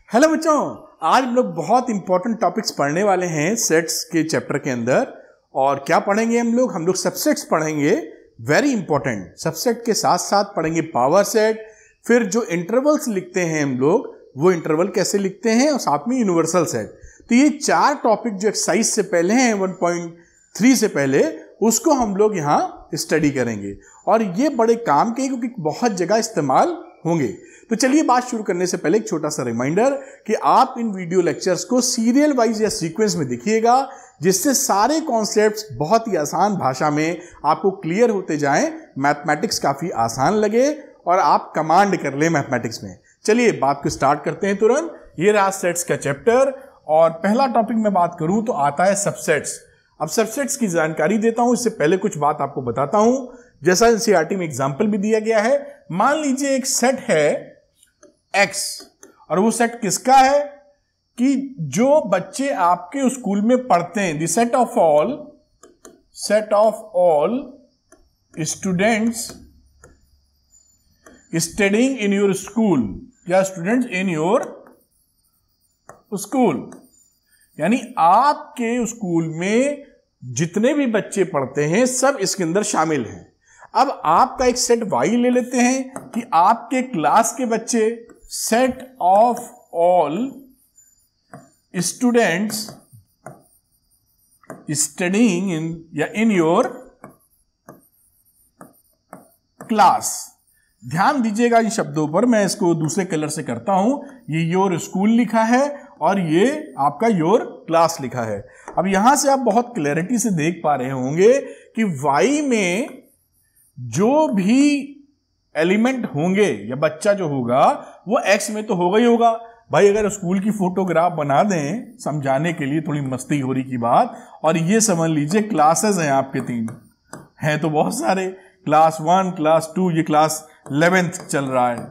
Hello बच्चों, आज हम लोग बहुत इंपॉर्टेंट टॉपिक्स पढ़ने वाले हैं सेट्स के चैप्टर के अंदर। और क्या पढ़ेंगे हम लोग सबसेट्स पढ़ेंगे। Very important. सबसेट के साथ साथ पढ़ेंगे पावर सेट, फिर जो इंटरवल्स लिखते हैं हम लोग वो इंटरवल कैसे लिखते हैं, और साथ में यूनिवर्सल सेट। तो ये चार टॉपिक जो एक्सरसाइज से पहले हैं 1.3 से पहले, उसको हम लोग यहाँ स्टडी करेंगे और ये बड़े काम के क्योंकि बहुत जगह इस्तेमाल होंगे। तो चलिए बात शुरू करने से पहले एक छोटा सा रिमाइंडर कि आप इन वीडियो लेक्चर्स को सीरियल वाइज या सीक्वेंस में देखिएगा, जिससे सारे कॉन्सेप्ट्स बहुत ही आसान भाषा में आपको क्लियर होते जाएं, मैथमेटिक्स काफी आसान लगे और आप कमांड कर ले मैथमेटिक्स में। चलिए बात को स्टार्ट करते हैं तुरंत। ये रहा सेट्स का चैप्टर और पहला टॉपिक में बात करूं तो आता है सबसेट्स। अब सबसेट्स की जानकारी देता हूं, इससे पहले कुछ बात आपको बताता हूं। जैसा एनसीईआरटी में एग्जाम्पल भी दिया गया है, मान लीजिए एक सेट है X और वो सेट किसका है कि जो बच्चे आपके स्कूल में पढ़ते हैं, the set of all students studying in your school या स्टूडेंट्स इन योर स्कूल, यानी आपके स्कूल में जितने भी बच्चे पढ़ते हैं सब इसके अंदर शामिल हैं। अब आपका एक सेट Y ले लेते हैं कि आपके क्लास के बच्चे, set of all students studying in your class. ध्यान दीजिएगा इन शब्दों पर, मैं इसको दूसरे कलर से करता हूं। ये योर स्कूल लिखा है और ये आपका योर क्लास लिखा है। अब यहां से आप बहुत क्लैरिटी से देख पा रहे होंगे कि Y में जो भी एलिमेंट होंगे या बच्चा जो होगा वो X में तो होगा ही होगा। भाई अगर स्कूल की फोटोग्राफ बना दें समझाने के लिए, थोड़ी मस्ती हो रही की बात, और ये समझ लीजिए क्लासेस हैं आपके 3 हैं तो बहुत सारे, क्लास 1, क्लास 2, ये क्लास 11th चल रहा है,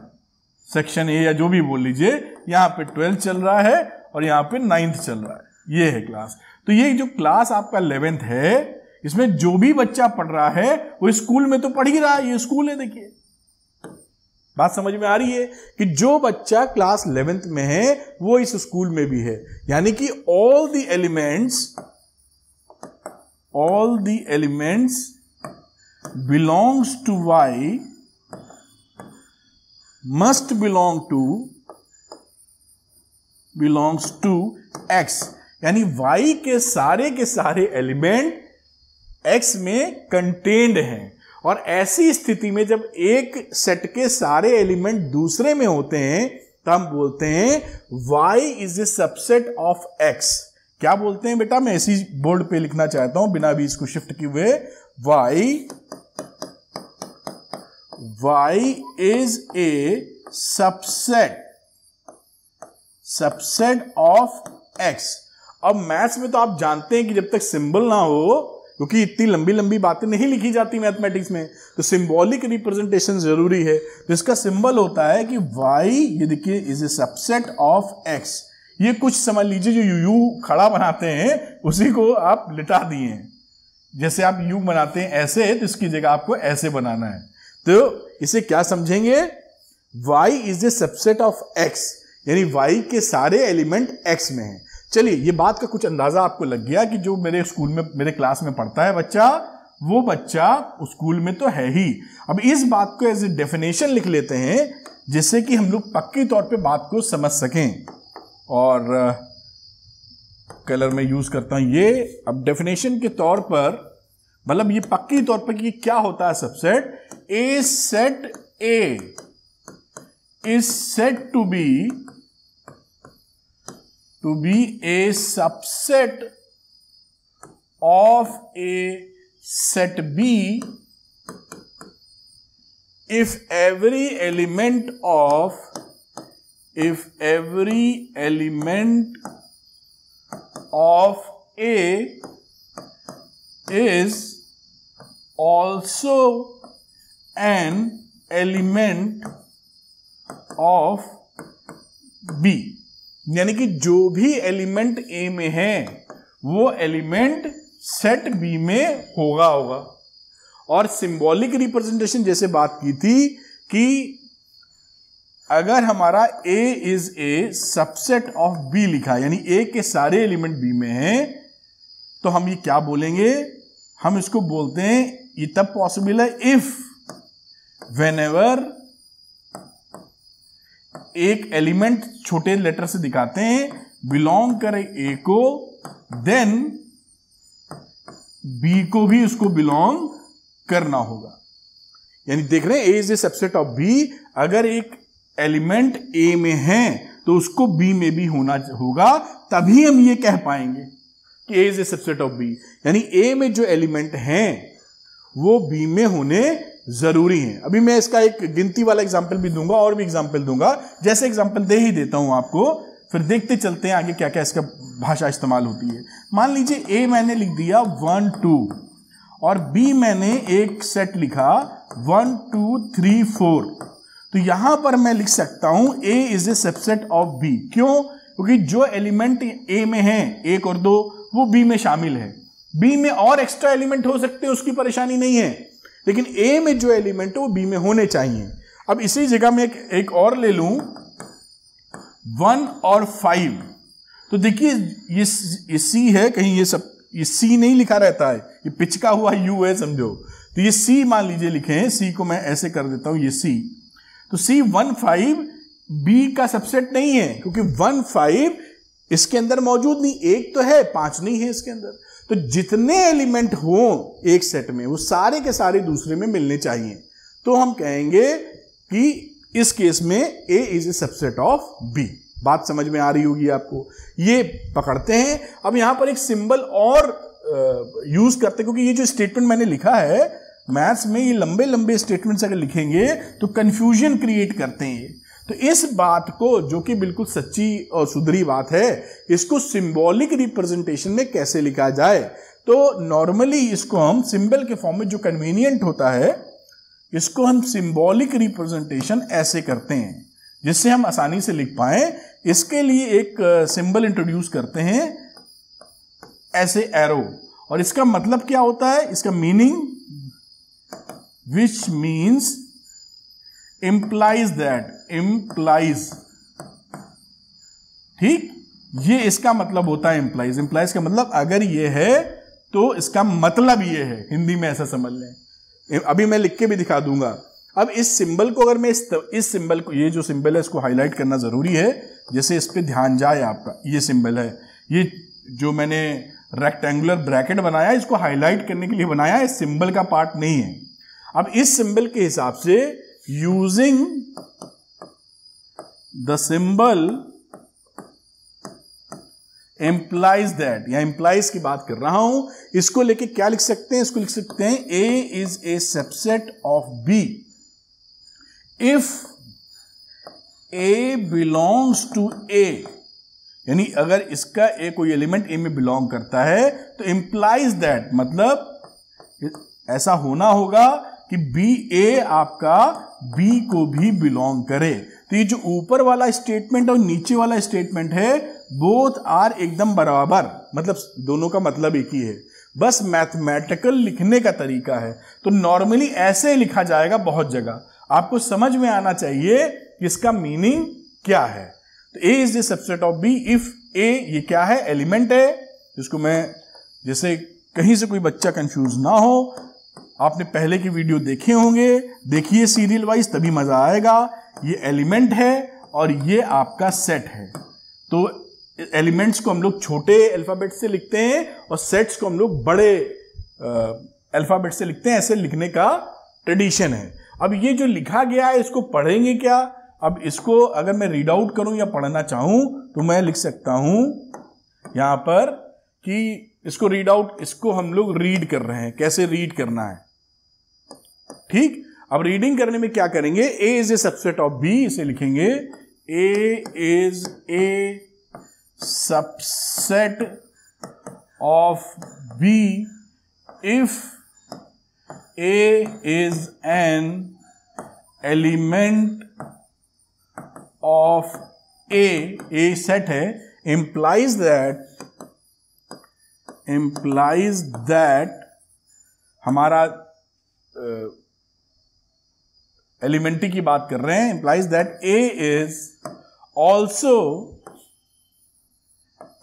सेक्शन ए या जो भी बोल लीजिए, यहाँ पे 12th चल रहा है और यहाँ पे 9th चल रहा है, ये है क्लास। तो ये जो क्लास आपका 11th है, इसमें जो भी बच्चा पढ़ रहा है वो स्कूल में तो पढ़ ही रहा है, ये स्कूल है। देखिए बात समझ में आ रही है कि जो बच्चा क्लास 11th में है वो इस स्कूल में भी है, यानी कि all the elements belongs to Y must belongs to X, यानी Y के सारे एलिमेंट X में कंटेन्ड हैं। और ऐसी स्थिति में जब एक सेट के सारे एलिमेंट दूसरे में होते हैं तो हम बोलते हैं Y is a subset of X। क्या बोलते हैं बेटा, मैं इसी बोर्ड पे लिखना चाहता हूं बिना भी इसको शिफ्ट किए हुए, Y is a subset of X। अब मैथ्स में तो आप जानते हैं कि जब तक सिंबल ना हो, क्योंकि इतनी लंबी लंबी बातें नहीं लिखी जाती मैथमेटिक्स में, तो सिंबॉलिक रिप्रेजेंटेशन जरूरी है। तो इसका सिंबल होता है कि Y, ये देखिए, is a subset of X। ये कुछ समझ लीजिए जो यू खड़ा बनाते हैं उसी को आप लिटा दिए हैं। जैसे आप यू बनाते हैं ऐसे, तो इसकी जगह आपको ऐसे बनाना है। तो इसे क्या समझेंगे, Y is a subset of X, यानी Y के सारे एलिमेंट X में हैं। चलिए ये बात का कुछ अंदाजा आपको लग गया कि जो मेरे स्कूल में, मेरे क्लास में पढ़ता है बच्चा, वो बच्चा स्कूल में तो है ही। अब इस बात को एज ए डेफिनेशन लिख लेते हैं, जिससे कि हम लोग पक्की तौर पे बात को समझ सकें। और कलर में यूज करता हूं ये। अब डेफिनेशन के तौर पर, मतलब ये पक्की तौर पर कि क्या होता है subset. A set A is said to be a subset of a set B if every element of A is also an element of B, यानी कि जो भी एलिमेंट ए में है वो एलिमेंट सेट बी में होगा। और सिंबॉलिक रिप्रेजेंटेशन जैसे बात की थी कि अगर हमारा A is a subset of B लिखा, यानी A के सारे एलिमेंट B में हैं, तो हम ये क्या बोलेंगे? हम इसको बोलते हैं, ये तब पॉसिबल है इफ व्हेनेवर एक एलिमेंट छोटे लेटर से दिखाते हैं बिलोंग करे A को, देन B को भी उसको बिलोंग करना होगा। यानी देख रहे हैं A is a subset of B, अगर एक एलिमेंट A में है तो उसको B में भी होना होगा, तभी हम ये कह पाएंगे कि A is a subset of B। यानी A में जो एलिमेंट हैं वो B में होने जरूरी है। अभी मैं इसका एक गिनती वाला एग्जांपल भी दूंगा और भी एग्जांपल दूंगा, जैसे एग्जांपल दे ही देता हूं आपको, फिर देखते चलते हैं आगे क्या क्या इसका भाषा इस्तेमाल होती है। मान लीजिए A मैंने लिख दिया 1 2 और B मैंने एक सेट लिखा 1 2 3 4, तो यहां पर मैं लिख सकता हूं A is a subset of B। क्यों? क्योंकि जो एलिमेंट A में है 1 और 2 वो B में शामिल है। B में और एक्स्ट्रा एलिमेंट हो सकते हैं, उसकी परेशानी नहीं है, लेकिन A में जो एलिमेंट है वो B में होने चाहिए। अब इसी जगह में एक और ले लूं 1 और 5, तो देखिए ये C है, कहीं ये C नहीं लिखा रहता है, ये पिचका हुआ U है समझो, तो ये C मान लीजिए लिखे हैं, C को मैं ऐसे कर देता हूं, ये C, तो C 1 5 B का सबसेट नहीं है, क्योंकि 1 5 इसके अंदर मौजूद नहीं, 1 तो है 5 नहीं है इसके अंदर। तो जितने एलिमेंट हो एक सेट में वो सारे के सारे दूसरे में मिलने चाहिए, तो हम कहेंगे कि इस केस में A is a subset of B। बात समझ में आ रही होगी आपको, ये पकड़ते हैं। अब यहां पर एक सिंबल और यूज करते हैं, क्योंकि ये जो स्टेटमेंट मैंने लिखा है मैथ्स में, ये लंबे लंबे स्टेटमेंट्स अगर लिखेंगे तो कंफ्यूजन क्रिएट करते हैं। तो इस बात को, जो कि बिल्कुल सच्ची और सुधरी बात है, इसको सिंबॉलिक रिप्रेजेंटेशन में कैसे लिखा जाए, तो नॉर्मली इसको हम सिंबल के फॉर्म में जो कन्वीनियंट होता है, इसको हम सिंबॉलिक रिप्रेजेंटेशन ऐसे करते हैं जिससे हम आसानी से लिख पाए। इसके लिए एक सिंबल इंट्रोड्यूस करते हैं, ऐसे एरो, और इसका मतलब क्या होता है? इसका meaning which means implies that, implies, ठीक, ये इसका मतलब होता है implies। implies का मतलब अगर ये है तो इसका मतलब ये है, हिंदी में ऐसा समझ लें। अभी मैं लिख के भी दिखा दूंगा। अब इस सिंबल को, अगर मैं इस सिंबल को, ये जो सिंबल है इसको हाईलाइट करना जरूरी है, जैसे इस पे ध्यान जाए आपका। ये सिंबल है, ये जो मैंने रेक्टेंगुलर ब्रैकेट बनाया इसको हाईलाइट करने के लिए बनाया है, सिंबल का पार्ट नहीं है। अब इस सिंबल के हिसाब से using the symbol implies that, या implies की बात कर रहा हूं, इसको लेके क्या लिख सकते हैं? इसको लिख सकते हैं A is a subset of B if A belongs to A। यानी अगर इसका A कोई एलिमेंट A में बिलोंग करता है तो implies that, मतलब ऐसा होना होगा कि B A आपका B को भी बिलोंग करे। तो ये जो ऊपर वाला स्टेटमेंट और नीचे वाला स्टेटमेंट है, बोथ आर एकदम बराबर, मतलब दोनों का मतलब एक ही है, बस मैथमेटिकल लिखने का तरीका है। तो नॉर्मली ऐसे लिखा जाएगा बहुत जगह, आपको समझ में आना चाहिए कि इसका मीनिंग क्या है। तो A is the subset of B if A, ये क्या है? एलिमेंट है, जिसको मैं, जैसे कहीं से कोई बच्चा कंफ्यूज ना हो, आपने पहले की वीडियो देखे होंगे, देखिए सीरियल वाइज, तभी मजा आएगा। ये एलिमेंट है और ये आपका सेट है। तो एलिमेंट्स को हम लोग छोटे अल्फाबेट से लिखते हैं और सेट्स को हम लोग बड़े अल्फाबेट से लिखते हैं, ऐसे लिखने का ट्रेडिशन है। अब ये जो लिखा गया है इसको पढ़ेंगे क्या? अब इसको अगर मैं रीड आउट करूं या पढ़ना चाहूं तो मैं लिख सकता हूं यहां पर कि इसको रीड आउट, इसको हम लोग रीड कर रहे हैं, कैसे रीड करना है, ठीक। अब रीडिंग करने में क्या करेंगे? A is a subset of B, इसे लिखेंगे A is a subset of B if A is an element of A set है, implies that हमारा एलिमेंट्री की बात कर रहे हैं, implies that A is also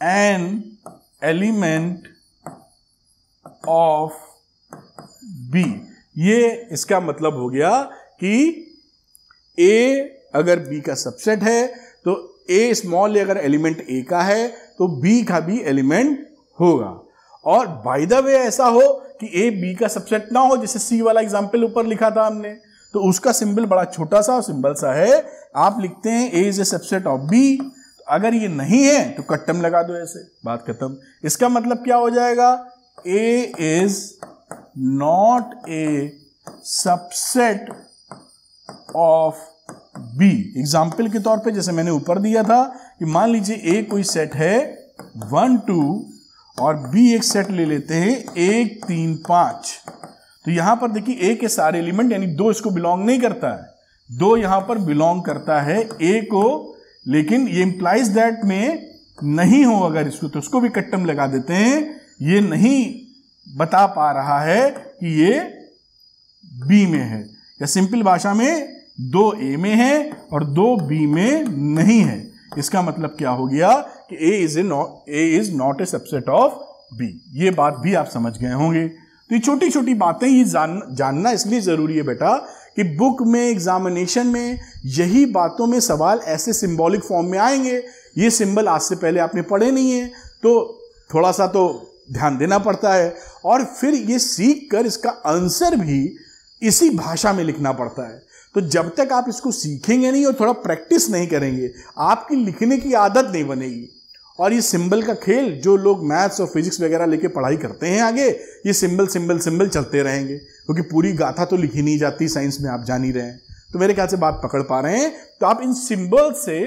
an element of B. ये इसका मतलब हो गया कि ए अगर बी का सबसेट है तो ए स्मॉल अगर एलिमेंट ए का है तो बी का भी एलिमेंट होगा। और बाय द वे ऐसा हो कि ए बी का सबसेट ना हो, जैसे सी वाला एग्जांपल ऊपर लिखा था हमने, तो उसका सिंबल बड़ा छोटा सा सिंबल सा है, आप लिखते हैं A is a subset of B. अगर ये नहीं है तो कट्टम लगा दो, ऐसे बात खत्म। इसका मतलब क्या हो जाएगा, A is not a subset of B. Example के तौर पे जैसे मैंने ऊपर दिया था कि मान लीजिए ए कोई सेट है 1 2 और बी एक सेट ले लेते हैं 1 3 5। तो यहां पर देखिए ए के सारे एलिमेंट यानी 2 इसको बिलोंग नहीं करता है, 2 यहां पर बिलोंग करता है ए को, लेकिन ये इंप्लाइज दैट में नहीं हो अगर इसको, तो उसको भी कट्टम लगा देते हैं। ये नहीं बता पा रहा है कि ये बी में है, या सिंपल भाषा में 2 ए में है और 2 बी में नहीं है। इसका मतलब क्या हो गया कि A is not a subset of B. ये बात भी आप समझ गए होंगे। तो ये छोटी छोटी बातें ये जानना इसलिए जरूरी है बेटा कि बुक में, एग्जामिनेशन में यही बातों में सवाल ऐसे सिंबॉलिक फॉर्म में आएंगे। ये सिंबल आज से पहले आपने पढ़े नहीं है तो थोड़ा सा तो ध्यान देना पड़ता है, और फिर ये सीख कर इसका आंसर भी इसी भाषा में लिखना पड़ता है। तो जब तक आप इसको सीखेंगे नहीं और थोड़ा प्रैक्टिस नहीं करेंगे, आपकी लिखने की आदत नहीं बनेगी। और ये सिंबल का खेल जो लोग मैथ्स और फिजिक्स वगैरह लेके पढ़ाई करते हैं आगे, ये सिंबल सिंबल सिंबल चलते रहेंगे, क्योंकि पूरी गाथा तो लिखी नहीं जाती साइंस में, आप जान ही रहे हैं। तो मेरे ख्याल से बात पकड़ पा रहे हैं। तो आप इन सिंबल से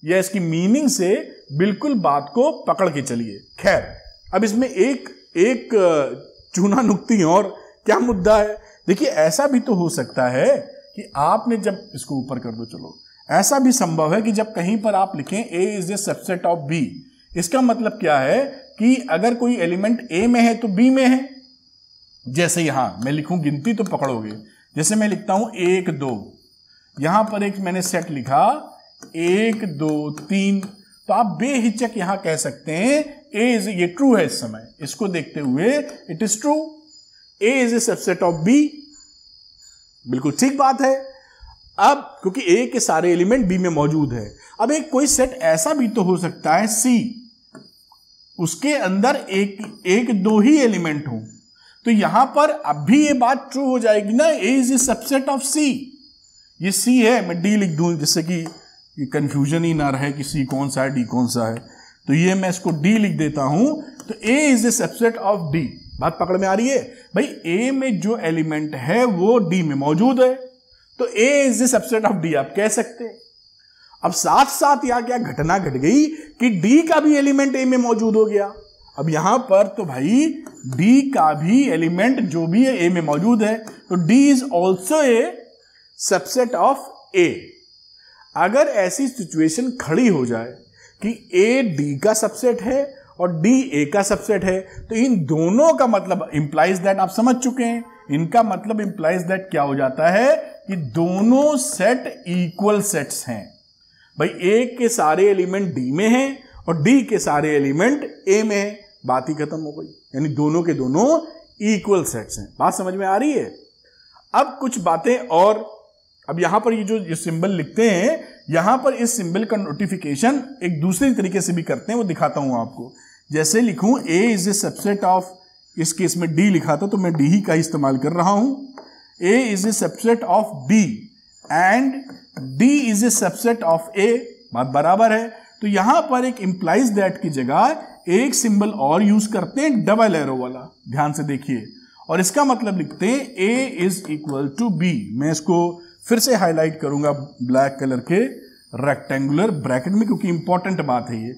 या इसकी मीनिंग से बिल्कुल बात को पकड़ के चलिए। खैर, अब इसमें एक चूना नुक्ती और क्या मुद्दा है। देखिए, ऐसा भी तो हो सकता है कि आपने जब इसको ऊपर कर दो, चलो, ऐसा भी संभव है कि जब कहीं पर आप लिखें A is a subset of B, इसका मतलब क्या है कि अगर कोई एलिमेंट ए में है तो बी में है। जैसे यहां मैं लिखूं गिनती तो पकड़ोगे, जैसे मैं लिखता हूं 1 2, यहां पर एक मैंने सेट लिखा 1 2 3, तो आप बेहिचक यहां कह सकते हैं ए इज, ये ट्रू है इस समय, इसको देखते हुए it is true, A is a subset of B. बिल्कुल ठीक बात है। अब क्योंकि ए के सारे एलिमेंट बी में मौजूद है, अब एक कोई सेट ऐसा भी तो हो सकता है सी, उसके अंदर एक दो ही एलिमेंट हो, तो यहां पर अब भी ये बात ट्रू हो जाएगी ना, ए इज ए सबसेट ऑफ सी। ये सी है, मैं डी लिख दूं जिससे कि कंफ्यूजन ही ना रहे कि सी कौन सा है डी कौन सा है, तो ये मैं इसको डी लिख देता हूं। तो A is a subset of D. बात पकड़ में आ रही है भाई, ए में जो एलिमेंट है वो डी में मौजूद है, तो A is a subset of D आप कह सकते हैं। अब साथ साथ यहां क्या घटना घट गई कि डी का भी एलिमेंट ए में मौजूद हो गया। अब यहां पर तो भाई डी का भी एलिमेंट जो भी है ए में मौजूद है, तो D is also a subset of A. अगर ऐसी सिचुएशन खड़ी हो जाए कि ए डी का सबसेट है और डी ए का सबसेट है, तो इन दोनों का मतलब इंप्लाइज दैट आप समझ चुके हैं। इनका मतलब इंप्लाइज दैट क्या हो जाता है कि दोनों सेट इक्वल सेट्स हैं। भाई ए के सारे एलिमेंट डी में हैं और डी के सारे एलिमेंट ए में हैं, बात ही खत्म हो गई, यानी दोनों के दोनों इक्वल सेट्स हैं। बात समझ में आ रही है। अब कुछ बातें और, अब यहां पर ये जो सिंबल लिखते हैं, यहां पर इस सिंबल का नोटिफिकेशन एक दूसरे तरीके से भी करते हैं, वो दिखाता हूं आपको। जैसे लिखूं ए इज ए सबसेट ऑफ, इस केस में डी लिखा था तो मैं डी ही का इस्तेमाल कर रहा हूं। A is a subset of B and D is a subset of A, बात बराबर है। तो यहां पर एक इंप्लाइज दैट की जगह एक सिंबल और यूज करते हैं, डबल एरो वाला, ध्यान से देखिए, और इसका मतलब लिखते हैं A is equal to be. मैं इसको फिर से हाईलाइट करूंगा ब्लैक कलर के रेक्टेंगुलर ब्रैकेट में, क्योंकि इंपॉर्टेंट बात है ये।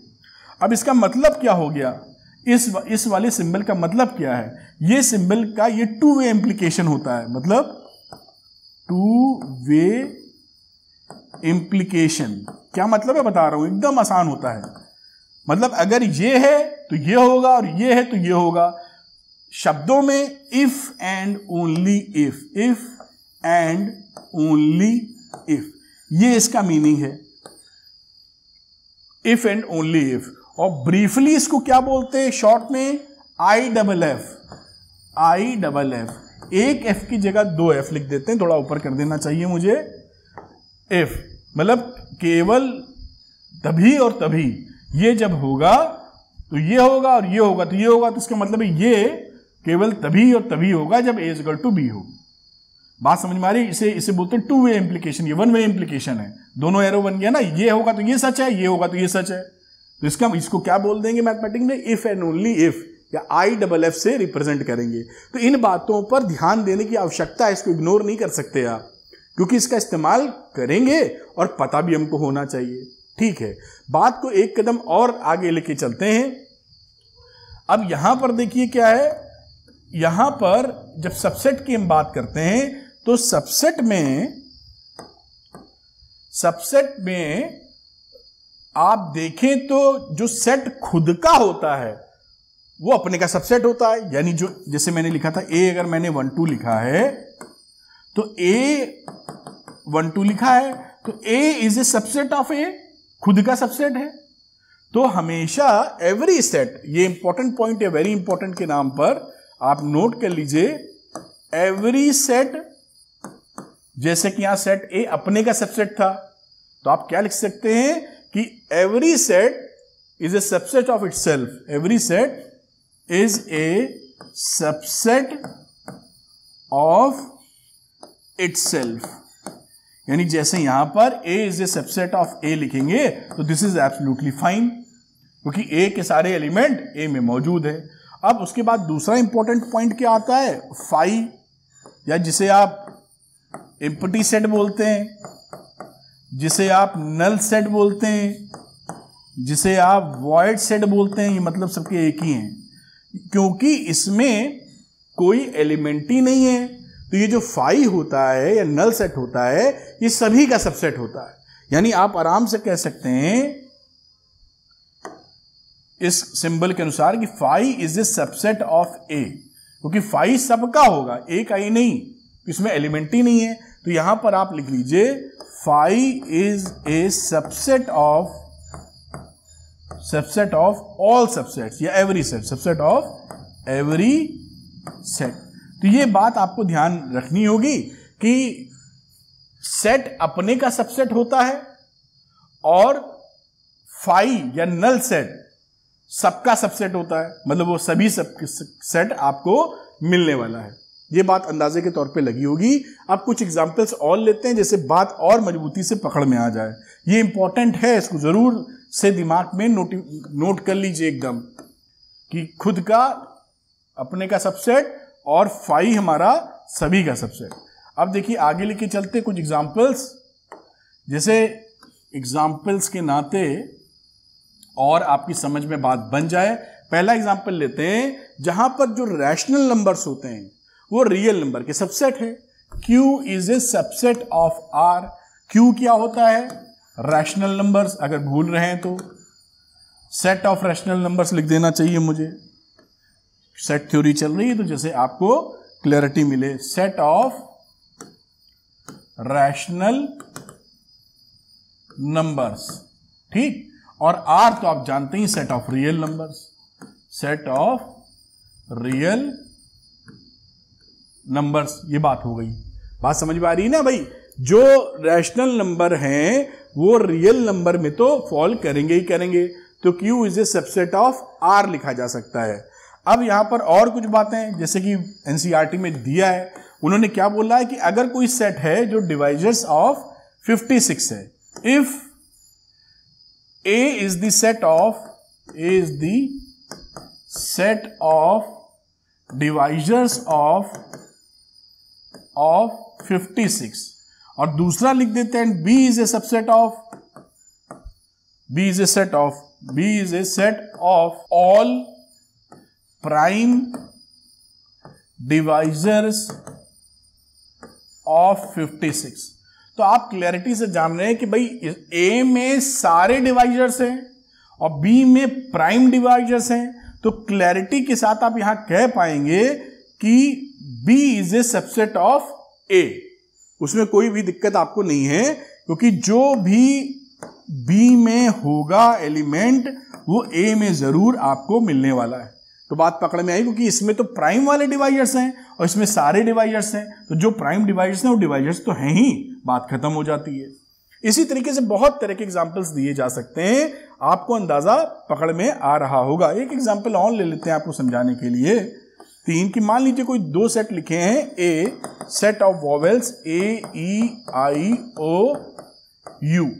अब इसका मतलब क्या हो गया, इस वाले सिंबल का मतलब क्या है, ये सिंबल का ये टू वे इंप्लीकेशन होता है, मतलब टू वे इंप्लीकेशन। क्या मतलब है बता रहा हूं, एकदम आसान होता है। मतलब अगर ये है तो ये होगा और ये है तो ये होगा। शब्दों में if and only if and only if, ये इसका मीनिंग है, इफ एंड ओनली इफ। और ब्रीफली इसको क्या बोलते हैं शॉर्ट में, IFF, एक एफ की जगह 2 एफ लिख देते हैं, थोड़ा ऊपर कर देना चाहिए मुझे। इफ मतलब केवल तभी और तभी, ये जब होगा तो ये होगा और ये होगा तो ये होगा, तो इसका मतलब है ये केवल तभी और तभी होगा जब A = B हो। बात समझ में आ रही? इसे बोलते हैं 2 वे इंप्लीकेशन, ये 1 वे इंप्लीकेशन है, दोनों एरो बन गया ना, ये होगा तो ये सच है, ये होगा तो ये सच है। तो इसको क्या बोल देंगे मैथमेटिक्स में, इफ एंड ओनली इफ, या IFF से रिप्रेजेंट करेंगे। तो इन बातों पर ध्यान देने की आवश्यकता है, इसको इग्नोर नहीं कर सकते आप, क्योंकि इसका इस्तेमाल करेंगे और पता भी हमको होना चाहिए। ठीक है, बात को एक कदम और आगे लेके चलते हैं। अब यहां पर देखिए क्या है, यहां पर जब सबसेट की हम बात करते हैं तो सबसेट में आप देखें तो जो सेट खुद का होता है वो अपने का सबसेट होता है। यानी जो, जैसे मैंने लिखा था A, अगर मैंने 1 2 लिखा है तो A 1 2 लिखा है तो A is a subset of A, खुद का सबसेट है। तो हमेशा एवरी सेट, ये इंपॉर्टेंट पॉइंट है, वेरी इंपॉर्टेंट के नाम पर आप नोट कर लीजिए, एवरी सेट, जैसे कि यहां सेट A अपने का सबसेट था, तो आप क्या लिख सकते हैं कि every set is a subset of itself, every set is a subset of itself। यानी जैसे यहां पर A is a subset of A लिखेंगे तो this is absolutely fine, क्योंकि A के सारे एलिमेंट A में मौजूद है। अब उसके बाद दूसरा इंपॉर्टेंट पॉइंट क्या आता है, फाई, या जिसे आप एम्प्टी सेट बोलते हैं, जिसे आप नल सेट बोलते हैं, जिसे आप वॉइड सेट बोलते हैं, ये मतलब सबके एक ही हैं, क्योंकि इसमें कोई एलिमेंट ही नहीं है। तो ये जो फाई होता है या नल सेट होता है, ये सभी का सबसेट होता है। यानी आप आराम से कह सकते हैं इस सिंबल के अनुसार कि phi is a subset of A, क्योंकि फाई सबका होगा, ए का ही नहीं, इसमें एलिमेंट ही नहीं है। तो यहां पर आप लिख लीजिए phi is a subset of all subsets, या every set, subset of every set. तो ये बात आपको ध्यान रखनी होगी कि सेट अपने का सबसेट होता है और फाई या नल सेट सबका सबसेट होता है, मतलब वो सभी सब सेट आपको मिलने वाला है। ये बात अंदाजे के तौर पे लगी होगी। अब कुछ एग्जांपल्स और लेते हैं, जैसे बात और मजबूती से पकड़ में आ जाए। ये इंपॉर्टेंट है, इसको जरूर से दिमाग में नोट कर लीजिए एकदम, कि खुद का अपने का सबसेट और फाई हमारा सभी का सबसेट। अब देखिए आगे लेके चलते कुछ एग्जांपल्स, जैसे एग्जांपल्स के नाते और आपकी समझ में बात बन जाए। पहला एग्जांपल लेते हैं, जहां पर जो रैशनल नंबर्स होते हैं वो रियल नंबर के सबसेट है। Q is a subset of R। Q क्या होता है, रैशनल नंबर्स। अगर भूल रहे हैं तो सेट ऑफ रैशनल नंबर्स लिख देना चाहिए मुझे, सेट थ्योरी चल रही है तो जैसे आपको क्लैरिटी मिले। सेट ऑफ रैशनल नंबर्स, ठीक। और R तो आप जानते ही set of real numbers, set of real numbers. ये बात हो गई, बात समझ में आ रही है ना भाई। जो रैशनल नंबर हैं वो रियल नंबर में तो फॉल करेंगे ही करेंगे, तो Q is a subset of R लिखा जा सकता है। अब यहां पर और कुछ बातें, जैसे कि NCERT में दिया है, उन्होंने क्या बोला है कि अगर कोई सेट है जो डिवाइजर्स ऑफ 56 है, if A is the set of divisors of 56, और दूसरा लिख देते हैं B is a set of all prime divisors of 56। तो आप क्लैरिटी से जान रहे हैं कि भाई A में सारे डिवाइजर्स हैं और B में प्राइम डिवाइजर्स हैं, तो क्लैरिटी के साथ आप यहां कह पाएंगे कि B is a subset of A। उसमें कोई भी दिक्कत आपको नहीं है, क्योंकि जो भी बी में होगा एलिमेंट वो ए में जरूर आपको मिलने वाला है। तो बात पकड़ में आई, क्योंकि इसमें तो प्राइम वाले डिवाइजर्स हैं और इसमें सारे डिवाइजर्स हैं, तो जो प्राइम डिवाइजर्स हैं वो डिवाइजर्स तो हैं ही, बात खत्म हो जाती है। इसी तरीके से बहुत तरह के एग्जाम्पल्स दिए जा सकते हैं, आपको अंदाजा पकड़ में आ रहा होगा। एक एग्जाम्पल और ले लेते हैं आपको समझाने के लिए, 3 की मान लीजिए कोई 2 सेट लिखे हैं, A set of vowels A E I O U,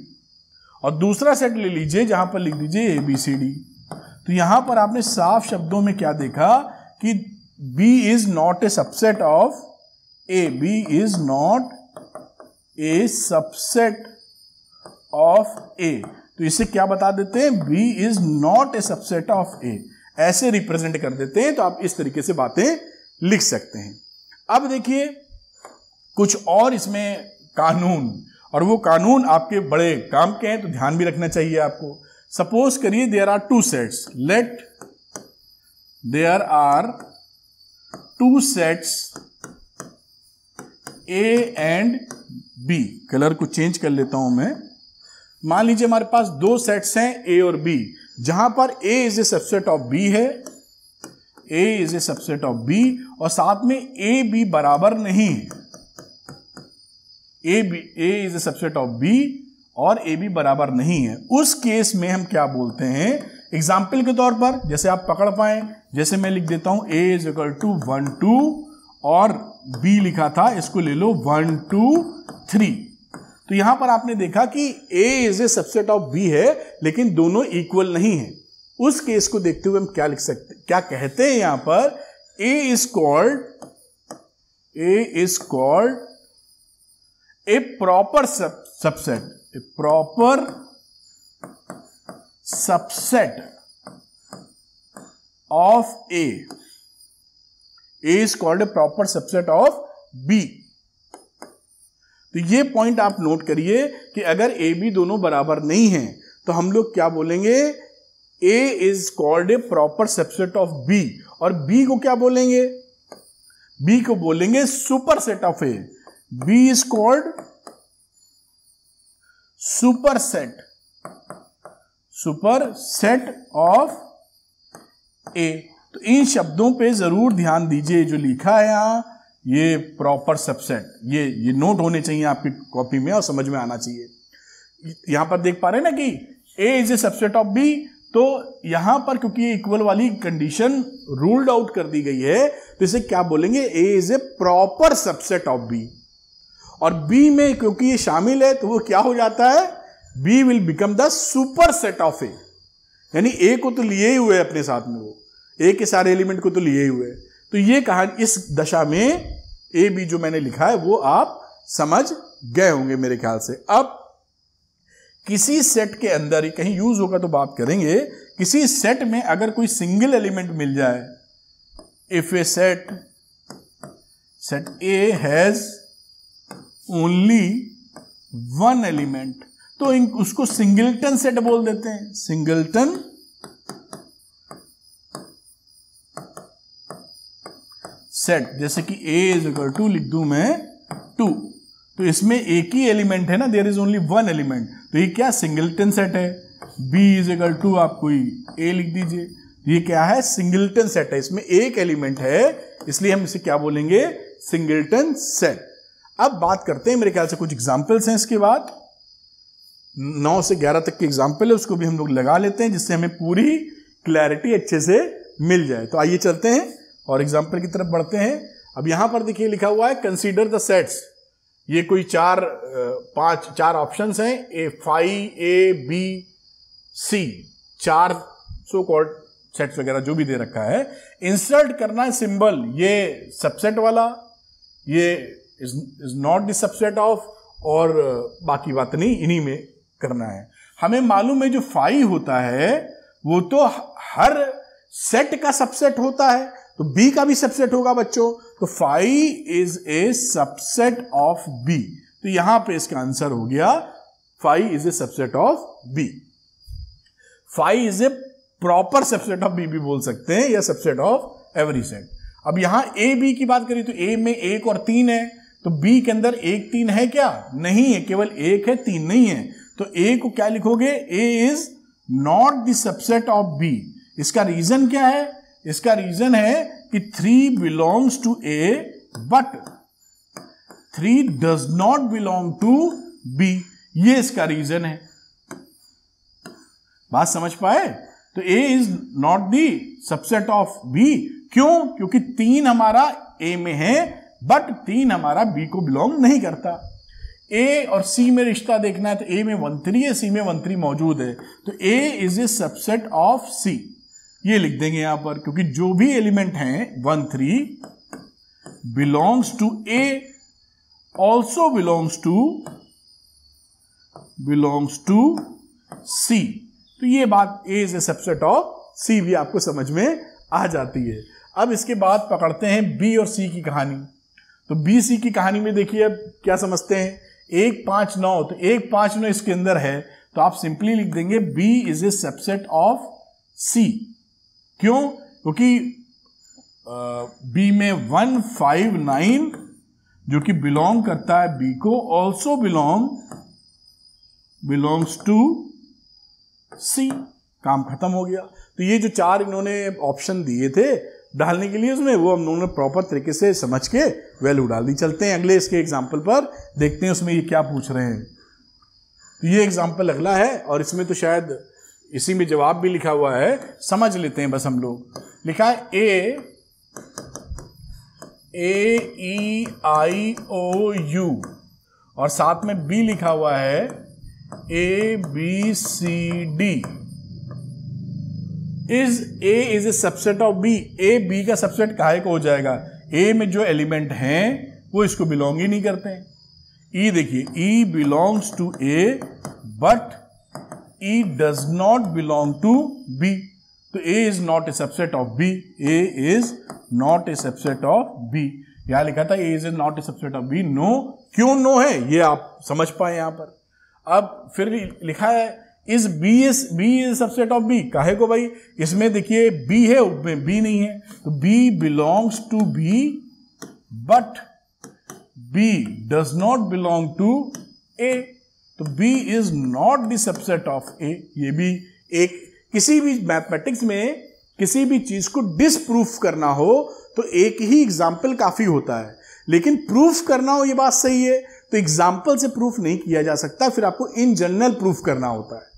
और दूसरा सेट ले लीजिए जहां पर लिख दीजिए ए बी सी डी। तो यहां पर आपने साफ शब्दों में क्या देखा कि B is not a subset of A, B is not a subset of A। तो इसे क्या बता देते हैं, B is not a subset of A, ऐसे रिप्रेजेंट कर देते हैं। तो आप इस तरीके से बातें लिख सकते हैं। अब देखिए कुछ और इसमें कानून, और वो कानून आपके बड़े काम के हैं, तो ध्यान भी रखना चाहिए आपको। सपोज करिए there are 2 sets, let there are 2 sets A and B. Colour को चेंज कर लेता हूं मैं। मान लीजिए हमारे पास 2 सेट्स हैं ए और बी, जहां पर A is a subset of B है, A is a subset of B, और साथ में ए बी बराबर नहीं है, A is a subset of B और ए बी बराबर नहीं है। उस केस में हम क्या बोलते हैं, एग्जाम्पल के तौर पर जैसे आप पकड़ पाए, जैसे मैं लिख देता हूं ए इज इक्वल टू 1 2 और बी लिखा था, इसको ले लो 1 2 3। तो यहां पर आपने देखा कि A is a subset of B है, लेकिन दोनों इक्वल नहीं है। उस केस को देखते हुए हम क्या लिख सकते, क्या कहते हैं यहां पर, A is called a proper subset, a proper subset of A is called a proper subset of B. तो ये पॉइंट आप नोट करिए कि अगर ए बी दोनों बराबर नहीं हैं तो हम लोग क्या बोलेंगे, A is called a proper subset of B, और बी को क्या बोलेंगे, बी को बोलेंगे superset of A. B is called superset of A। तो इन शब्दों पे जरूर ध्यान दीजिए, जो लिखा है यहां ये प्रॉपर सबसेट, ये नोट होने चाहिए आपकी कॉपी में और समझ में आना चाहिए। यहां पर देख पा रहे हैं ना कि A is a subset of B, तो यहां पर क्योंकि ये इक्वल वाली कंडीशन रूल्ड आउट कर दी गई है, तो इसे क्या बोलेंगे, A is a proper subset of B। और B में क्योंकि ये शामिल है तो वो क्या हो जाता है, B will become the super set of A, यानी A को तो लिए ही हुए अपने साथ में, वो A के सारे एलिमेंट को तो लिए ही हुए। तो ये कहानी इस दशा में A B जो मैंने लिखा है वो आप समझ गए होंगे मेरे ख्याल से। अब किसी सेट के अंदर ही कहीं यूज होगा तो बात करेंगे, किसी सेट में अगर कोई सिंगल एलिमेंट मिल जाए, if A set A has only 1 element, तो उसको सिंगलटन सेट बोल देते हैं, सिंगलटन सेट। जैसे कि A इज इक्वल टू लिख दूं मैं 2, तो इसमें एक ही एलिमेंट है ना, देयर इज ओनली 1 एलिमेंट, तो ये क्या सिंगलटन सेट है। B इज इक्वल टू आप कोई A लिख दीजिए, ये क्या है, सिंगलटन सेट है, इसमें एक एलिमेंट है, इसलिए हम इसे क्या बोलेंगे, सिंगलटन सेट। अब बात करते हैं, मेरे ख्याल से कुछ एग्जाम्पल्स हैं, इसके बाद 9 से 11 तक के एग्जाम्पल है, उसको भी हम लोग लगा लेते हैं जिससे हमें पूरी क्लैरिटी अच्छे से मिल जाए। तो आइए चलते हैं और एग्जाम्पल की तरफ बढ़ते हैं। अब यहां पर देखिए लिखा हुआ है कंसीडर द सेट्स, ये कोई 4 ऑप्शंस हैं, A5ABC, 4 सो कॉल्ड सेट्स वगैरह जो भी दे रखा है। इंसर्ट करना है सिंबल, ये सबसेट वाला, ये is not the subset of, और बाकी बात नहीं, इन्हीं में करना है। हमें मालूम है जो 5 होता है वो तो हर सेट का सबसेट होता है, तो B का भी सबसेट होगा बच्चों, तो 5 is a subset of B। तो यहां पे इसका आंसर हो गया 5 is a subset of B। 5 is a proper subset of B भी बोल सकते हैं, या सबसेट ऑफ एवरी सेट। अब यहां A B की बात करें तो A में 1 और 3 है, तो बी के अंदर 1 3 है क्या? नहीं है, केवल 1 है, 3 नहीं है। तो ए को क्या लिखोगे? A is not the subset of B. इसका रीजन क्या है? इसका रीजन है कि 3 belongs to A but 3 does not belong to B. ये इसका रीजन है। बात समझ पाए? तो A is not the subset of B. क्यों? क्योंकि 3 हमारा ए में है बट 3 हमारा बी को बिलोंग नहीं करता। ए और सी में रिश्ता देखना है तो ए में 1 3 है, सी में 1 3 मौजूद है, तो A is a subset of सी। ये लिख देंगे यहां पर, क्योंकि जो भी एलिमेंट हैं 1 3 belongs to A also belongs to C. तो ये बात A is a subset of C भी आपको समझ में आ जाती है। अब इसके बाद पकड़ते हैं बी और सी की कहानी। तो बी सी की कहानी में देखिए अब क्या समझते हैं। 1 5 9, तो 1 5 9 इसके अंदर है, तो आप सिंपली लिख देंगे B is a subset of C. क्यों? क्योंकि बी में 1 5 9 जो कि बिलोंग करता है बी को, ऑल्सो बिलोंग्स टू सी। काम खत्म हो गया। तो ये जो 4 इन्होंने ऑप्शन दिए थे डालने के लिए उसमें, वो हम लोगों ने प्रॉपर तरीके से समझ के वैल्यू डाल दी। चलते हैं अगले इसके एग्जाम्पल पर, देखते हैं उसमें ये क्या पूछ रहे हैं। तो ये एग्जाम्पल अगला है और इसमें तो शायद इसी में जवाब भी लिखा हुआ है, समझ लेते हैं बस हम लोग। लिखा है AEIOU और साथ में बी लिखा हुआ है ABCD। A is a subset of B. A B का सबसेट काहे को हो जाएगा? ए में जो एलिमेंट हैं वो इसको बिलोंग ही नहीं करते हैं। ई देखिए, E belongs to A but E does not belong to B. तो A is not a subset of B. A is not a subset of B. यहां लिखा था A is not a subset of B. No, क्यों no है ये आप समझ पाए यहां पर। अब फिर लिखा है is B is subset of B. काहे को भाई? इसमें देखिए बी है, उसमें बी नहीं है, तो B belongs to B but B does not belong to A. तो B is not the subset of A. ये भी एक, किसी भी मैथमेटिक्स में किसी भी चीज को डिसप्रूफ करना हो तो एक ही एग्जाम्पल काफी होता है, लेकिन प्रूफ करना हो, ये बात सही है, तो एग्जाम्पल से प्रूफ नहीं किया जा सकता, फिर आपको इन जनरल प्रूफ करना होता है।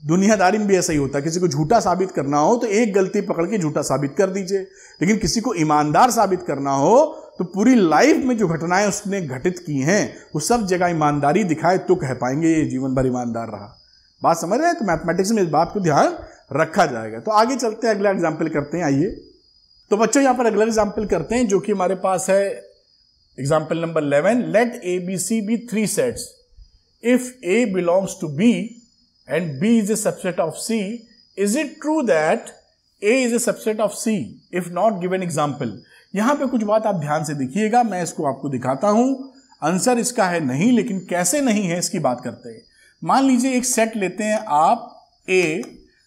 दुनियादारी में भी ऐसा ही होता है। किसी को झूठा साबित करना हो तो एक गलती पकड़ के झूठा साबित कर दीजिए, लेकिन किसी को ईमानदार साबित करना हो तो पूरी लाइफ में जो घटनाएं उसने घटित की हैं वो सब जगह ईमानदारी दिखाए तो कह पाएंगे ये जीवन भर ईमानदार रहा। बात समझ रहे हैं? तो मैथमेटिक्स में इस बात को ध्यान रखा जाएगा। तो आगे चलते हैं, अगला एग्जाम्पल करते हैं। आइए तो बच्चों यहां पर अगला एग्जाम्पल करते हैं जो कि हमारे पास है example number 11। Let ABC B 3 sets. If A belongs to B and B is a subset of C, is it true that A is a subset of C? If not, give an example. यहां पे कुछ बात आप ध्यान से देखिएगा, मैं इसको आपको दिखाता हूं। आंसर इसका है नहीं, लेकिन कैसे नहीं है इसकी बात करते हैं। मान लीजिए एक सेट लेते हैं आप A,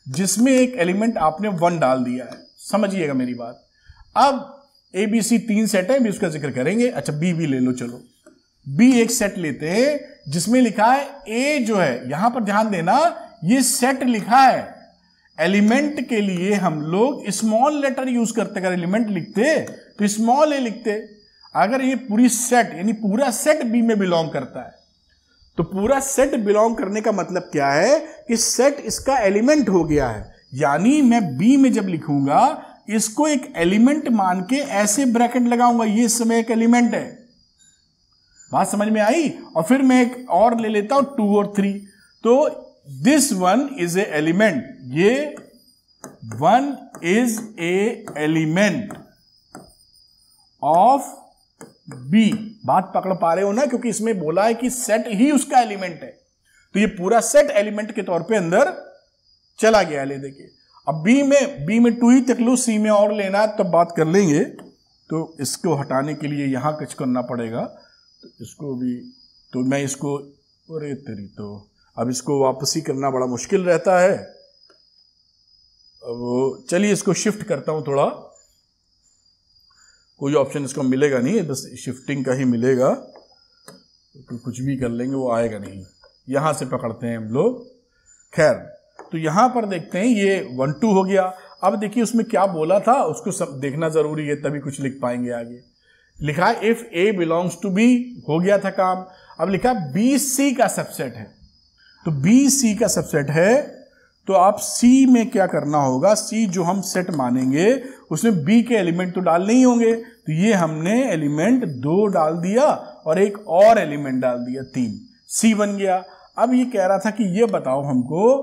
जिसमें एक एलिमेंट आपने 1 डाल दिया है। समझिएगा मेरी बात। अब ABC 3 सेट है, भी उसका जिक्र करेंगे। अच्छा, B भी ले लो, चलो B एक सेट लेते हैं जिसमें लिखा है A जो है, यहां पर ध्यान देना, ये सेट लिखा है। एलिमेंट के लिए हम लोग स्मॉल लेटर यूज करते, अगर एलिमेंट लिखते तो स्मॉल ए लिखते। अगर ये पूरी सेट यानी पूरा सेट B में बिलोंग करता है, तो पूरा सेट बिलोंग करने का मतलब क्या है कि सेट इसका एलिमेंट हो गया है। यानी मैं B में जब लिखूंगा इसको एक एलिमेंट मान के ऐसे ब्रैकेट लगाऊंगा, ये इस समय एक एलिमेंट है। बात समझ में आई? और फिर मैं एक और ले लेता हूं 2 और 3, तो दिस 1 इज ए एलिमेंट। ये 1 is a element of B। बात पकड़ पा रहे हो ना? क्योंकि इसमें बोला है कि सेट ही उसका एलिमेंट है, तो ये पूरा सेट एलिमेंट के तौर पे अंदर चला गया। ले देखिए, अब B में 2 ही तक लो, C में और लेना है तब बात कर लेंगे। तो इसको हटाने के लिए यहां कुछ करना पड़ेगा, तो इसको भी, तो मैं इसको, अरे तेरी, तो अब इसको वापसी करना बड़ा मुश्किल रहता है। अब चलिए इसको शिफ्ट करता हूं थोड़ा, कोई ऑप्शन इसको मिलेगा नहीं, बस शिफ्टिंग का ही मिलेगा, तो कुछ भी कर लेंगे वो आएगा नहीं। यहां से पकड़ते हैं हम लोग। खैर, तो यहां पर देखते हैं ये 1 2 हो गया। अब देखिए उसमें क्या बोला था, उसको सब देखना जरूरी है, तभी कुछ लिख पाएंगे आगे। लिखा है if A belongs to B, हो गया था काम। अब लिखा है बी सी का सबसेट है, तो बी सी का सबसेट है, तो आप सी में क्या करना होगा, सी जो हम सेट मानेंगे उसमें बी के एलिमेंट तो डालने ही होंगे, तो ये हमने एलिमेंट 2 डाल दिया और एक और एलिमेंट डाल दिया 3, सी बन गया। अब ये कह रहा था कि ये बताओ हमको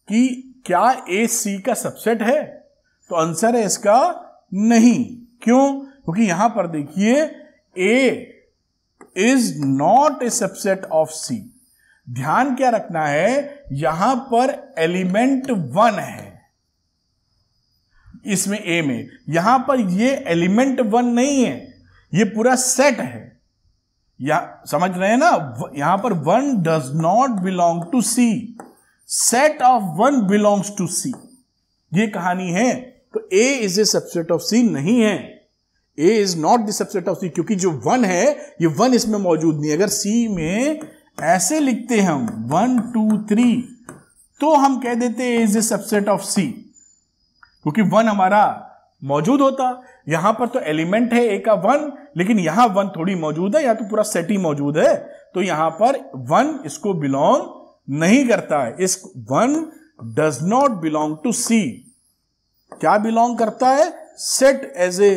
कि क्या ए सी का सबसेट है, तो आंसर है इसका नहीं। क्यों? क्योंकि यहां पर देखिए A is not a subset of C. ध्यान क्या रखना है, यहां पर एलिमेंट 1 है इसमें ए में, यहां पर ये एलिमेंट 1 नहीं है, ये पूरा सेट है। या समझ रहे हैं ना, यहां पर 1 does not belong to C, set of 1 belongs to C, ये कहानी है। तो A is a subset of C नहीं है, A is not the subset of C, क्योंकि जो 1 है ये 1 इसमें मौजूद नहीं। अगर सी में ऐसे लिखते हैं हम 1 2 3, तो हम कह देते ए is a subset of C, क्योंकि 1 हमारा मौजूद होता। यहां पर तो एलिमेंट है ए का 1, लेकिन यहां 1 थोड़ी मौजूद है, या तो पूरा सेट ही मौजूद है, तो यहां पर 1 इसको बिलोंग नहीं करता है। इस 1 does not belong to C. क्या बिलोंग करता है? Set as a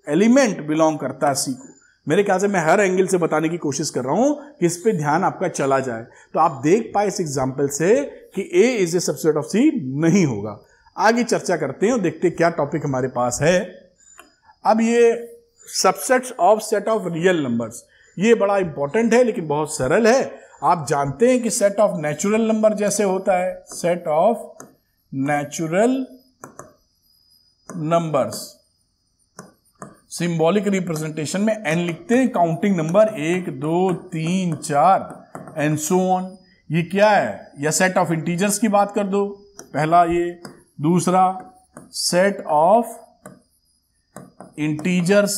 element belong करता है सी को। मेरे ख्याल से मैं हर एंगल से बताने की कोशिश कर रहा हूं कि इस पे ध्यान आपका चला जाए, तो आप देख पाए इस एग्जांपल से कि A is a subset of C नहीं होगा। आगे चर्चा करते हैं और देखते हैं क्या टॉपिक हमारे पास है। अब ये subsets of set of real numbers, ये बड़ा इंपॉर्टेंट है लेकिन बहुत सरल है। आप जानते हैं कि सेट ऑफ नेचुरल नंबर जैसे होता है, set of natural numbers symbolic representation में n लिखते हैं, counting number 1 2 3 4 and so on. ये क्या है? या सेट ऑफ इंटीजर्स की बात कर दो, पहला ये। दूसरा सेट ऑफ इंटीजर्स,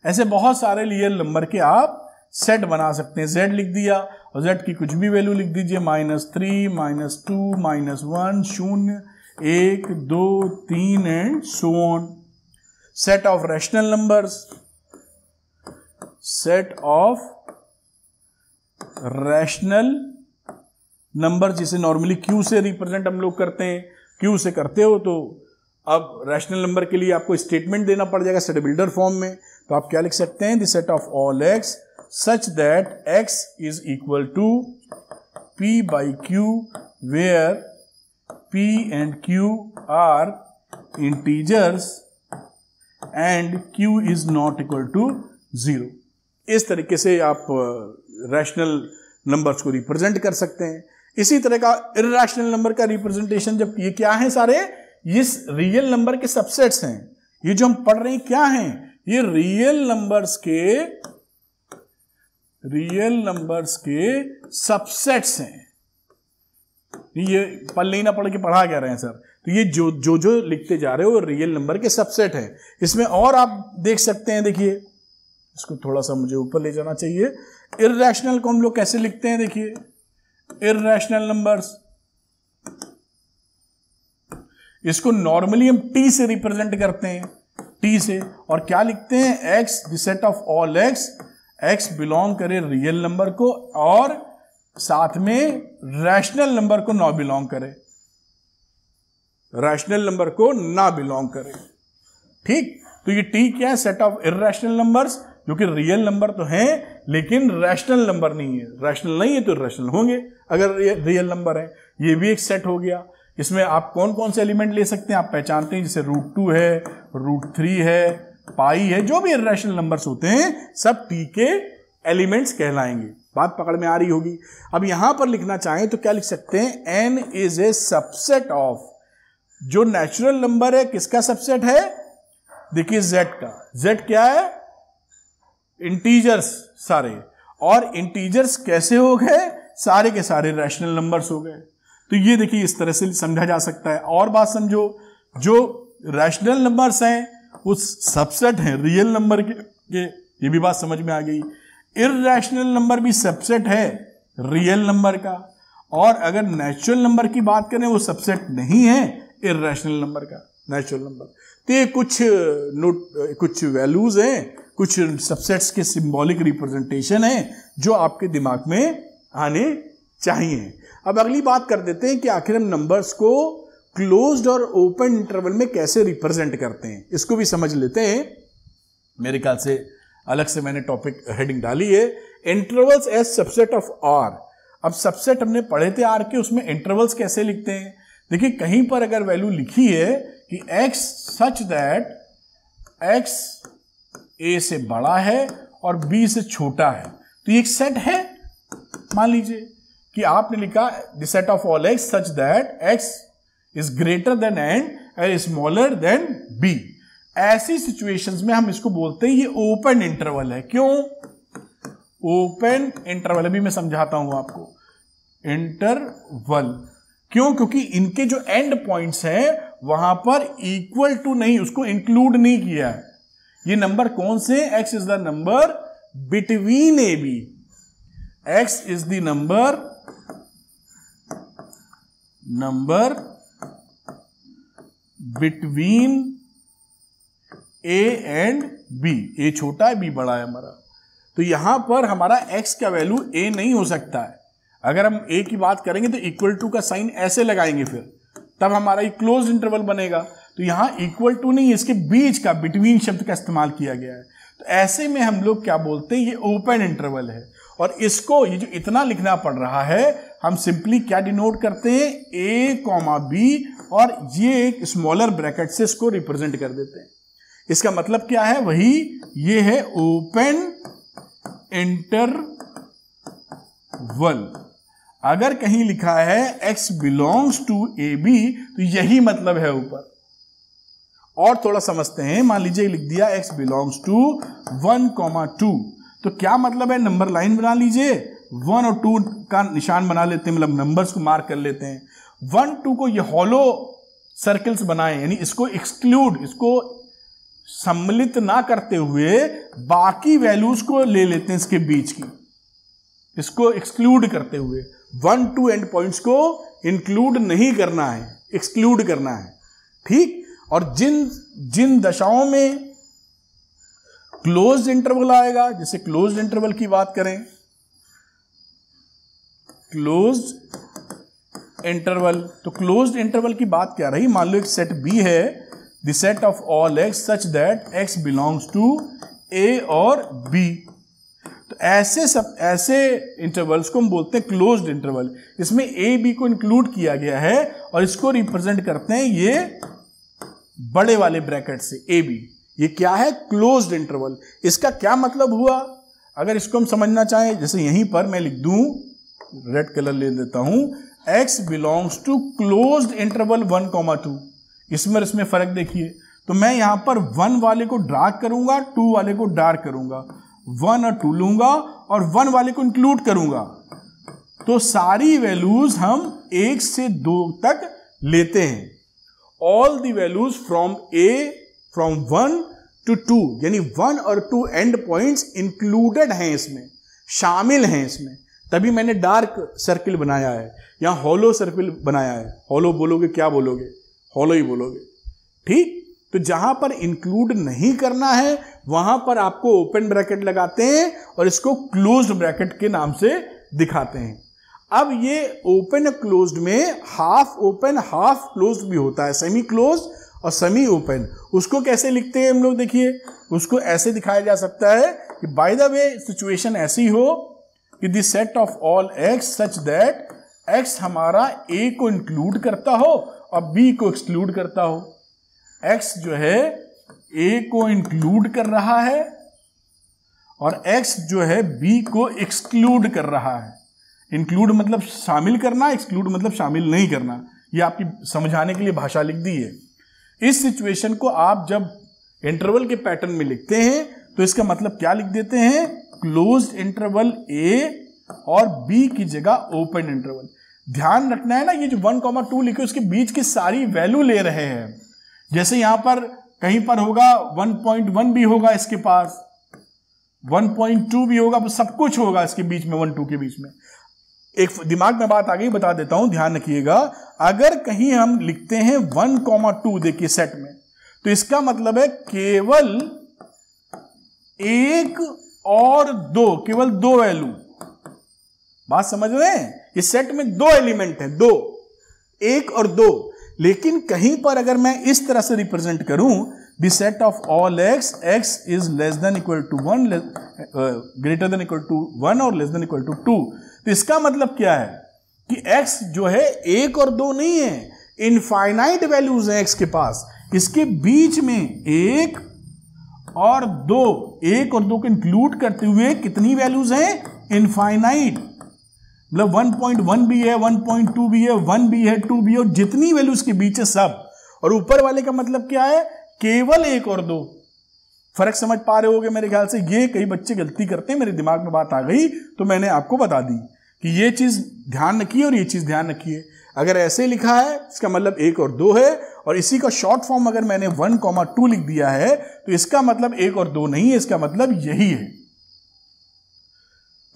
ऐसे बहुत सारे रियल नंबर के आप सेट बना सकते हैं। z लिख दिया और z की कुछ भी वैल्यू लिख दीजिए, -3 -2 -1 0 1 2 3 and so on. Set of rational numbers, set of rational number जिसे नॉर्मली क्यू से रिप्रेजेंट हम लोग करते हैं, क्यू से करते हो तो अब रैशनल नंबर के लिए आपको स्टेटमेंट देना पड़ जाएगा सेट बिल्डर फॉर्म में। तो आप क्या लिख सकते हैं, the set of all x such that x is equal to p by q where p and q are integers and q is not equal to 0। इस तरीके से आप रैशनल नंबर्स को रिप्रेजेंट कर सकते हैं। इसी तरह का इर्रेशनल नंबर का रिप्रेजेंटेशन, जब ये क्या है, सारे ये रियल नंबर के सबसेट्स हैं। ये जो हम पढ़ रहे हैं क्या हैं, ये रियल नंबर्स के सबसेट्स हैं। ये पढ़ नहीं ना पढ़ के पढ़ा क्या रहे हैं सर, तो ये जो लिखते जा रहे हो रियल नंबर के सबसेट है। इसमें और आप देख सकते हैं, देखिए इसको थोड़ा सा मुझे ऊपर ले जाना चाहिए। इर्रेशनल को हम लोग कैसे लिखते हैं, देखिए इर्रेशनल नंबर्स, इसको नॉर्मली हम टी से रिप्रेजेंट करते हैं, टी से। और क्या लिखते हैं, x the set of all x, x belong करे रियल नंबर को और साथ में रैशनल नंबर को ना बिलोंग करे, रैशनल नंबर को ना बिलोंग करे। ठीक, तो ये टी क्या है, सेट ऑफ इर्रेशनल नंबर्स, जो कि रियल नंबर तो हैं लेकिन रैशनल नंबर नहीं है। रैशनल नहीं है तो रैशनल होंगे अगर ये रियल नंबर है। ये भी एक सेट हो गया। इसमें आप कौन कौन से एलिमेंट ले सकते हैं, आप पहचानते हैं, जैसे √2 है, √3 है, पाई है, जो भी इर्रेशनल नंबर्स होते हैं सब टी के एलिमेंट्स कहलाएंगे। बात पकड़ में आ रही होगी। अब यहां पर लिखना चाहें तो क्या लिख सकते हैं, n is a subset of, जो नेचुरल नंबर है किसका सबसेट है, देखिए z का। z क्या है, इंटीजर्स सारे, और इंटीजर्स कैसे हो गए, सारे के सारे रैशनल नंबर्स हो गए। तो ये देखिए इस तरह से समझा जा सकता है। और बात समझो, जो रैशनल नंबर्स हैं उस सबसेट है रियल नंबर के, ये भी बात समझ में आ गई। इर्रेशनल नंबर भी सबसेट है रियल नंबर का, और अगर नेचुरल नंबर की बात करें वो सबसेट नहीं है इर्रेशनल नंबर का, नेचुरल नंबर। तो ये कुछ वैल्यूज हैं, कुछ सबसेट्स के सिंबॉलिक रिप्रेजेंटेशन है जो आपके दिमाग में आने चाहिए। अब अगली बात कर देते हैं कि आखिर हम नंबर्स को क्लोज्ड और ओपन इंटरवल में कैसे रिप्रेजेंट करते हैं, इसको भी समझ लेते हैं। मेरे ख्याल से अलग से मैंने टॉपिक हेडिंग डाली है, intervals as subset of R. अब सबसेट हमने पढ़े थे आर के, उसमें इंटरवल्स कैसे लिखते हैं। देखिए कहीं पर अगर वैल्यू लिखी है कि x such that x a से बड़ा है और b से छोटा है, तो ये एक सेट है। मान लीजिए कि आपने लिखा the set of all x such that x is greater then and smaller than b। ऐसी सिचुएशंस में हम इसको बोलते हैं ये ओपन इंटरवल है। क्यों ओपन इंटरवल, अभी मैं समझाता हूं आपको। इंटरवल क्यों, क्योंकि इनके जो एंड पॉइंट्स हैं वहां पर इक्वल टू नहीं, उसको इंक्लूड नहीं किया है। ये नंबर कौन से, x is the number between a b, x is the number between a and b। a छोटा है, b बड़ा है हमारा, तो यहां पर हमारा x का वैल्यू a नहीं हो सकता है। अगर हम a की बात करेंगे तो इक्वल टू का साइन ऐसे लगाएंगे, फिर तब हमारा ये क्लोज इंटरवल बनेगा। तो यहां इक्वल टू नहीं, इसके बीच का बिटवीन शब्द का इस्तेमाल किया गया है। तो ऐसे में हम लोग क्या बोलते हैं, ये ओपन इंटरवल है। और इसको ये जो इतना लिखना पड़ रहा है, हम सिंपली क्या डिनोट करते हैं, a, b, और ये एक स्मॉलर ब्रैकेट से इसको रिप्रेजेंट कर देते हैं। इसका मतलब क्या है, वही ये है ओपन इंटरवल। अगर कहीं लिखा है x belongs to a b, तो यही मतलब है ऊपर। और थोड़ा समझते हैं, मान लीजिए लिख दिया x बिलोंग्स टू 1,2, तो क्या मतलब है, नंबर लाइन बना लीजिए, 1 और 2 का निशान बना लेते हैं, मतलब नंबर्स को मार्क कर लेते हैं। 1, 2 को ये हॉलो सर्कल्स बनाए, यानी इसको एक्सक्लूड, इसको सम्मिलित ना करते हुए बाकी वैल्यूज को ले लेते हैं इसके बीच की, इसको एक्सक्लूड करते हुए। 1, 2 एंड पॉइंट्स को इंक्लूड नहीं करना है, एक्सक्लूड करना है, ठीक। और जिन दशाओं में क्लोज्ड इंटरवल आएगा, जैसे क्लोज्ड इंटरवल की बात करें, क्लोज्ड इंटरवल, तो क्लोज्ड इंटरवल की बात क्या रही, मान लो एक सेट बी है, the set of all x such that x belongs to a और b। तो ऐसे इंटरवल्स को हम बोलते हैं क्लोज्ड इंटरवल। इसमें a b को इंक्लूड किया गया है और इसको रिप्रेजेंट करते हैं ये बड़े वाले ब्रैकेट से a b। ये क्या है, क्लोज्ड इंटरवल। इसका क्या मतलब हुआ, अगर इसको हम समझना चाहें, जैसे यहीं पर मैं लिख दूं, रेड कलर ले देता हूं, x belongs to closed interval 1,2। इसमें फर्क देखिए, तो मैं यहां पर 1 वाले को डार्क करूंगा, 2 वाले को डार्क करूंगा, 1 और 2 लूंगा और 1 वाले को इंक्लूड करूंगा, तो सारी वैल्यूज हम 1 से 2 तक लेते हैं। All the values from 1 to 2, यानी 1 और 2 एंड पॉइंट्स इंक्लूडेड हैं, इसमें शामिल हैं इसमें, तभी मैंने डार्क सर्किल बनाया है, यहां हॉलो सर्किल बनाया है। हॉलो बोलोगे, क्या बोलोगे, हॉलो ही बोलोगे, ठीक। तो जहां पर इंक्लूड नहीं करना है वहां पर आपको ओपन ब्रैकेट लगाते हैं और इसको क्लोज्ड ब्रैकेट के नाम से दिखाते हैं। अब ये ओपन क्लोज्ड में हाफ ओपन हाफ क्लोज्ड भी होता है, सेमी क्लोज्ड और सेमी ओपन। उसको कैसे लिखते हैं हम लोग, देखिए उसको ऐसे दिखाया जा सकता है कि बाय द वे सिचुएशन ऐसी हो कि the set of all x such that x हमारा a को इंक्लूड करता हो और b को एक्सक्लूड करता हो। x जो है a को इंक्लूड कर रहा है और x जो है b को एक्सक्लूड कर रहा है। इंक्लूड मतलब शामिल करना, एक्सक्लूड मतलब शामिल नहीं करना। ये आपकी समझाने के लिए भाषा लिख दी है। इस सिचुएशन को आप जब इंटरवल के पैटर्न में लिखते हैं तो इसका मतलब क्या लिख देते हैं, क्लोज्ड इंटरवल a और b की जगह ओपन इंटरवल। ध्यान रखना है ना, ये जो 1,2 लिखे उसके बीच की सारी वैल्यू ले रहे हैं। जैसे यहां पर कहीं पर होगा 1.1 भी होगा इसके पास, 1.2 भी होगा, सब कुछ होगा इसके बीच में, 1 2 के बीच में। एक दिमाग में बात आ गई, बता देता हूं, ध्यान रखिएगा। अगर कहीं हम लिखते हैं 1,2 देखिए सेट में, तो इसका मतलब है केवल 1 और 2, केवल 2 वैल्यू। बात समझ रहे हैं? इस सेट में 2 एलिमेंट हैं, 2, 1 और 2। लेकिन कहीं पर अगर मैं इस तरह से रिप्रेजेंट करूं, the set of all x, x is less than equal to 1, greater than equal to 1 और लेस देन इक्वल टू 2, तो इसका मतलब क्या है कि x जो है 1 और 2 नहीं है, इनफाइनाइट वैल्यूज हैं x के पास। इसके बीच में 1 और 2, 1 और 2 को इंक्लूड करते हुए कितनी वैल्यूज हैं? इनफाइनाइट। मतलब 1.1 भी है, 1.2 भी है, 1 भी है, 2 भी है, और जितनी वैल्यूज के बीच है सब। और ऊपर वाले का मतलब क्या है? केवल 1 और 2। फर्क समझ पा रहे होगे मेरे ख्याल से। ये कई बच्चे गलती करते हैं, मेरे दिमाग में बात आ गई तो मैंने आपको बता दी कि ये चीज ध्यान रखिए और ये चीज ध्यान रखिए। अगर ऐसे लिखा है इसका मतलब 1 और 2 है, और इसी का शॉर्ट फॉर्म अगर मैंने 1,2 लिख दिया है तो इसका मतलब 1 और 2 नहीं है, इसका मतलब यही है।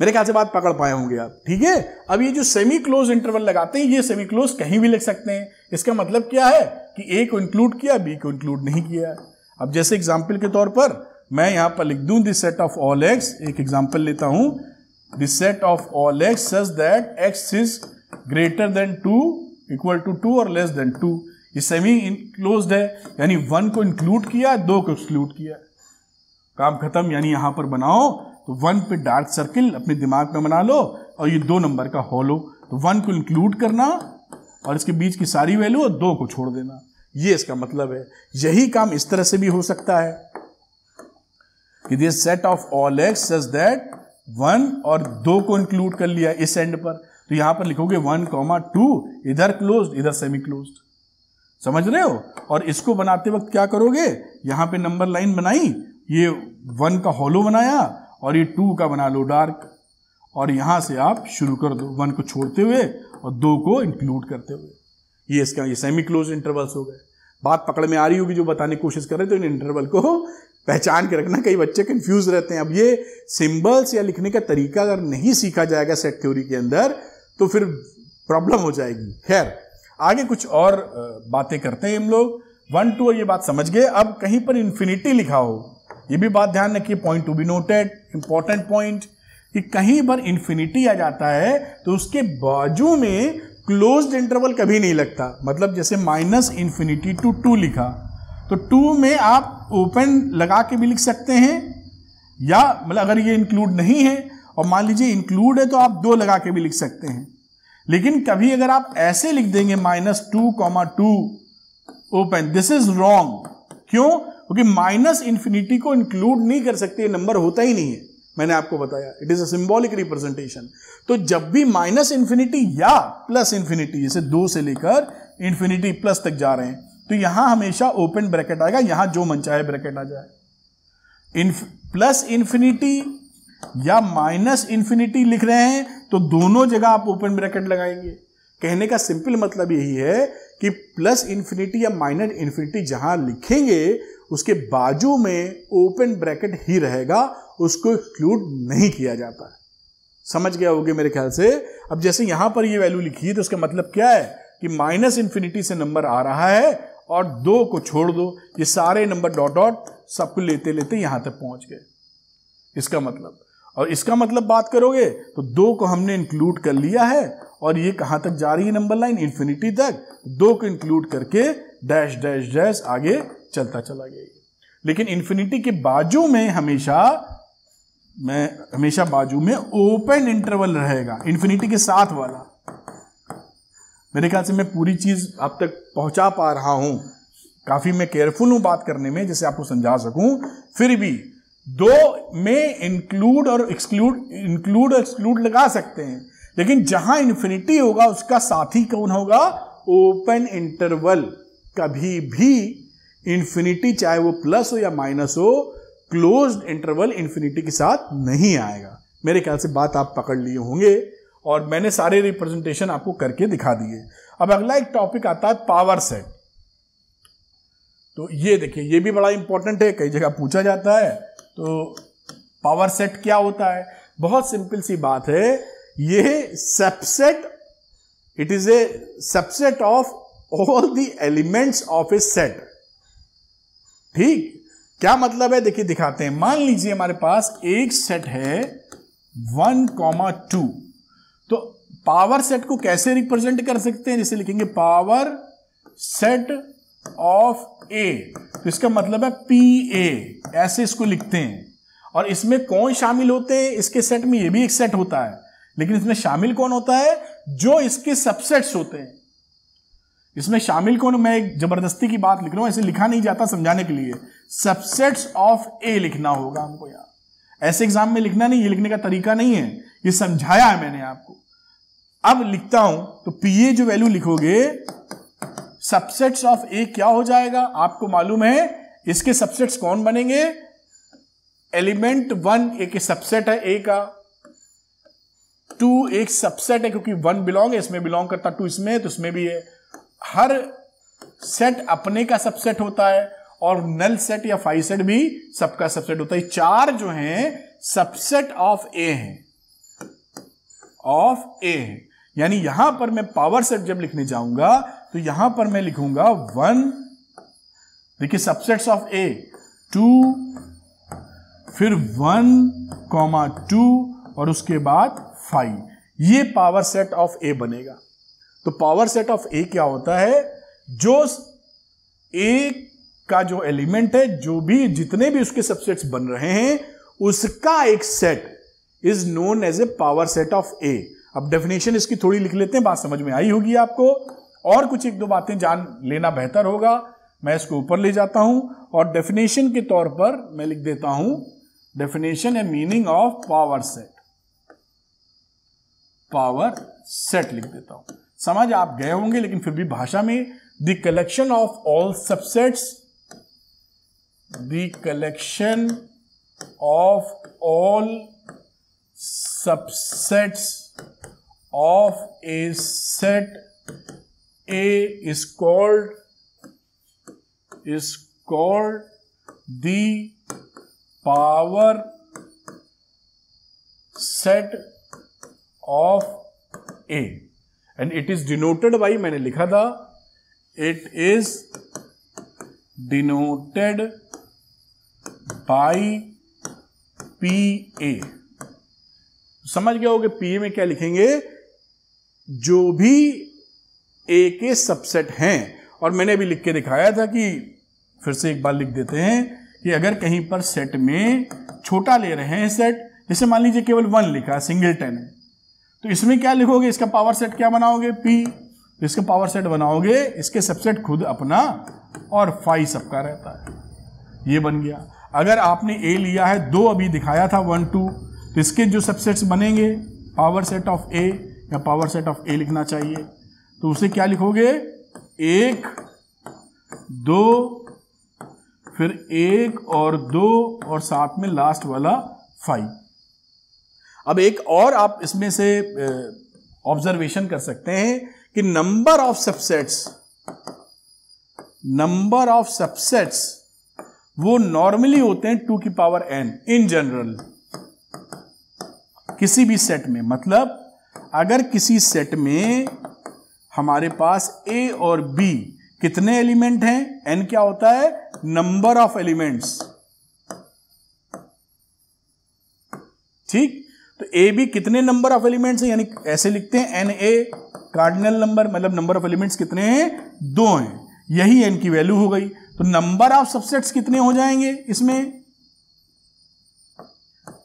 मेरे ख्याल से बात पकड़ पाए होंगे आप, ठीक है। अब ये जो सेमी क्लोज इंटरवल लगाते हैं, ये सेमी क्लोज कहीं भी लिख सकते हैं। इसका मतलब क्या है कि ए को इंक्लूड किया, बी को इंक्लूड नहीं किया। अब जैसे एग्जाम्पल के तौर पर मैं यहां पर लिख दूं this set of all x, एक एग्जाम्पल लेता हूं, this set of all x such that x is greater than 2, equal to 2 और लेस देन 2। ये सेमी क्लोज्ड है, यानी 1 को इंक्लूड किया, 2 को एक्सक्लूड किया, काम खत्म। यानी यहां पर बनाओ तो 1 पे डार्क सर्किल अपने दिमाग में बना लो, और ये 2 नंबर का होलो, तो 1 को इंक्लूड करना और इसके बीच की सारी वैल्यू और 2 को छोड़ देना, ये इसका मतलब है। यही काम इस तरह से भी हो सकता है कि this set of all x such that 1 और 2 को इंक्लूड कर लिया इस एंड पर, तो यहां पर लिखोगे 1,2, इधर क्लोज्ड इधर सेमी क्लोज्ड, समझ रहे हो। और इसको बनाते वक्त क्या करोगे, यहां पे नंबर लाइन बनाई, ये 1 का होलो बनाया और ये 2 का बना लो डार्क, और यहां से आप शुरू कर दो 1 को छोड़ते हुए और 2 को इंक्लूड करते हुए। ये इसका ये सेमी क्लोज इंटरवल्स हो गए। बात पकड़ में आ रही होगी जो बताने की कोशिश कर रहे, तो इन इंटरवल को पहचान के रखना, कई बच्चे कंफ्यूज रहते हैं। अब ये सिंबल्स या लिखने का तरीका अगर नहीं सीखा जाएगा सेट थ्योरी के अंदर तो फिर प्रॉब्लम हो जाएगी। खैर आगे कुछ और बातें करते हैं हम लोग। 1 2 ये बात समझ गए। अब कहीं पर इन्फिनिटी लिखा हो, ये भी बात ध्यान रखिए, point to be noted, important point, कि कहीं पर इन्फिनिटी आ जाता है तो उसके बाजू में क्लोज्ड इंटरवल कभी नहीं लगता। मतलब जैसे -∞ to 2 लिखा, तो 2 में आप ओपन लगा के भी लिख सकते हैं, या मतलब अगर ये इंक्लूड नहीं है और मान लीजिए इंक्लूड है तो आप 2 लगा के भी लिख सकते हैं। लेकिन कभी अगर आप ऐसे लिख देंगे -2,2 ओपन, दिस इज रॉन्ग। क्यों? क्योंकि -∞ को इंक्लूड नहीं कर सकते, नंबर होता ही नहीं है, मैंने आपको बताया, it is a symbolic representation. तो जब भी -∞ या +∞, जैसे 2 से लेकर इंफिनिटी प्लस तक जा रहे हैं, तो यहां हमेशा ओपन ब्रैकेट आएगा, यहां जो मन चाहे ब्रैकेट आ जाए। +∞ या -∞ लिख रहे हैं तो दोनों जगह आप ओपन ब्रैकेट लगाएंगे। कहने का सिंपल मतलब यही है कि +∞ या -∞ जहां लिखेंगे उसके बाजू में ओपन ब्रैकेट ही रहेगा, उसको एक्सक्लूड नहीं किया जाता है। समझ गया होगे मेरे ख्याल से। अब जैसे यहां पर ये वैल्यू लिखी है तो उसका मतलब क्या है कि -∞ से नंबर आ रहा है और 2 को छोड़ दो, ये सारे नंबर डॉट डॉट सबको लेते लेते यहां तक पहुंच गए, इसका मतलब। और इसका मतलब बात करोगे तो 2 को हमने इंक्लूड कर लिया है, और ये कहां तक जा रही है नंबर लाइन, इन्फिनिटी तक। 2 को इंक्लूड करके डैश डैश डैश आगे चलता चला गया। लेकिन इन्फिनिटी के बाजू में हमेशा बाजू में ओपन इंटरवल रहेगा, इन्फिनिटी के साथ वाला। मेरे ख्याल से मैं पूरी चीज आप तक पहुंचा पा रहा हूं, काफी मैं केयरफुल हूं बात करने में, जैसे आपको समझा सकूं। फिर भी 2 में इंक्लूड और एक्सक्लूड लगा सकते हैं, लेकिन जहां इन्फिनिटी होगा उसका साथी कौन होगा, ओपन इंटरवल। कभी भी इन्फिनिटी चाहे वो प्लस हो या माइनस हो, क्लोज्ड इंटरवल इन्फिनिटी के साथ नहीं आएगा। मेरे ख्याल से बात आप पकड़ लिए होंगे, और मैंने सारे रिप्रेजेंटेशन आपको करके दिखा दिए। अब अगला एक टॉपिक आता है पावर सेट। तो ये देखिए, ये भी बड़ा इंपॉर्टेंट है, कई जगह पूछा जाता है। तो पावर सेट क्या होता है? बहुत सिंपल सी बात है, ये subset, it is a subset of all the elements of A set. ठीक, क्या मतलब है? देखिए दिखाते हैं। मान लीजिए हमारे पास एक सेट है 1,2, तो पावर सेट को कैसे रिप्रेजेंट कर सकते हैं? जैसे लिखेंगे पावर सेट ऑफ ए, तो इसका मतलब है PA, ऐसे इसको लिखते हैं। और इसमें कौन शामिल होते हैं इसके सेट में? ये भी एक सेट होता है, लेकिन इसमें शामिल कौन होता है? जो इसके सबसेट्स होते हैं। इसमें शामिल कौन? मैं एक जबरदस्ती की बात लिख रहा हूं, ऐसे लिखा नहीं जाता, समझाने के लिए। सबसेट्स ऑफ ए लिखना होगा हमको यार, ऐसे एग्जाम में लिखना नहीं, ये लिखने का तरीका नहीं है, ये समझाया है मैंने आपको। अब लिखता हूं तो PA जो वैल्यू लिखोगे, सबसेट्स ऑफ ए क्या हो जाएगा? आपको मालूम है इसके सबसेट्स कौन बनेंगे? एलिमेंट 1 एक सबसेट है ए का, 2 एक सबसेट है क्योंकि 1 बिलोंग है, इसमें बिलोंग करता, 2 इसमें है तो इसमें भी है। हर सेट अपने का सबसेट होता है, और नल सेट या फाई सेट भी सबका सबसेट होता है। 4 जो हैं सबसेट ऑफ ए हैं, ऑफ ए है। यानी यहां पर मैं पावर सेट जब लिखने जाऊंगा तो यहां पर मैं लिखूंगा 1, देखिए सबसेट्स ऑफ ए 2, फिर 1,2 और उसके बाद 5, ये पावर सेट ऑफ ए बनेगा। तो पावर सेट ऑफ ए क्या होता है? जो ए का जो एलिमेंट है, जो भी जितने भी उसके सबसेट्स बन रहे हैं, उसका एक set is known as a power set of A. अब डेफिनेशन इसकी थोड़ी लिख लेते हैं, बात समझ में आई होगी आपको, और कुछ एक दो बातें जान लेना बेहतर होगा। मैं इसको ऊपर ले जाता हूं और डेफिनेशन के तौर पर मैं लिख देता हूं, definition and meaning of power set, power set लिख देता हूं। समझ आप गए होंगे, लेकिन फिर भी भाषा में, the collection of all subsets, the collection of all subsets of a set A is called the power set of A, and it is denoted by, मैंने लिखा था, it is denoted by PA। समझ गए होगे PA में क्या लिखेंगे? जो भी A के सबसेट हैं। और मैंने भी लिख के दिखाया था कि, फिर से एक बार लिख देते हैं, कि अगर कहीं पर सेट में छोटा ले रहे हैं सेट, जैसे मान लीजिए केवल 1 लिखा है, सिंगलटन है, तो इसमें क्या लिखोगे? इसका पावर सेट क्या बनाओगे? P। तो इसका पावर सेट बनाओगे, इसके सबसेट खुद अपना और 5 सबका रहता है, ये बन गया। अगर आपने A लिया है, 2 अभी दिखाया था, 1, 2, तो इसके जो सबसेट्स बनेंगे पावर सेट ऑफ ए या पावर सेट ऑफ ए लिखना चाहिए। तो उसे क्या लिखोगे? 1, 2, फिर 1 और 2 और साथ में लास्ट वाला 5। अब एक और आप इसमें से ऑब्जर्वेशन कर सकते हैं कि नंबर ऑफ सबसेट्स वो नॉर्मली होते हैं 2 की पावर n इन जनरल, किसी भी सेट में। मतलब अगर किसी सेट में हमारे पास A और B कितने एलिमेंट हैं? n क्या होता है? Number of elements. ठीक, तो A B कितने नंबर ऑफ एलिमेंट्स हैं? यानी ऐसे लिखते हैं NA, कार्डिनल नंबर, मतलब नंबर ऑफ एलिमेंट्स कितने हैं? 2 हैं, यही n की वैल्यू हो गई। तो नंबर ऑफ सबसेट्स कितने हो जाएंगे इसमें?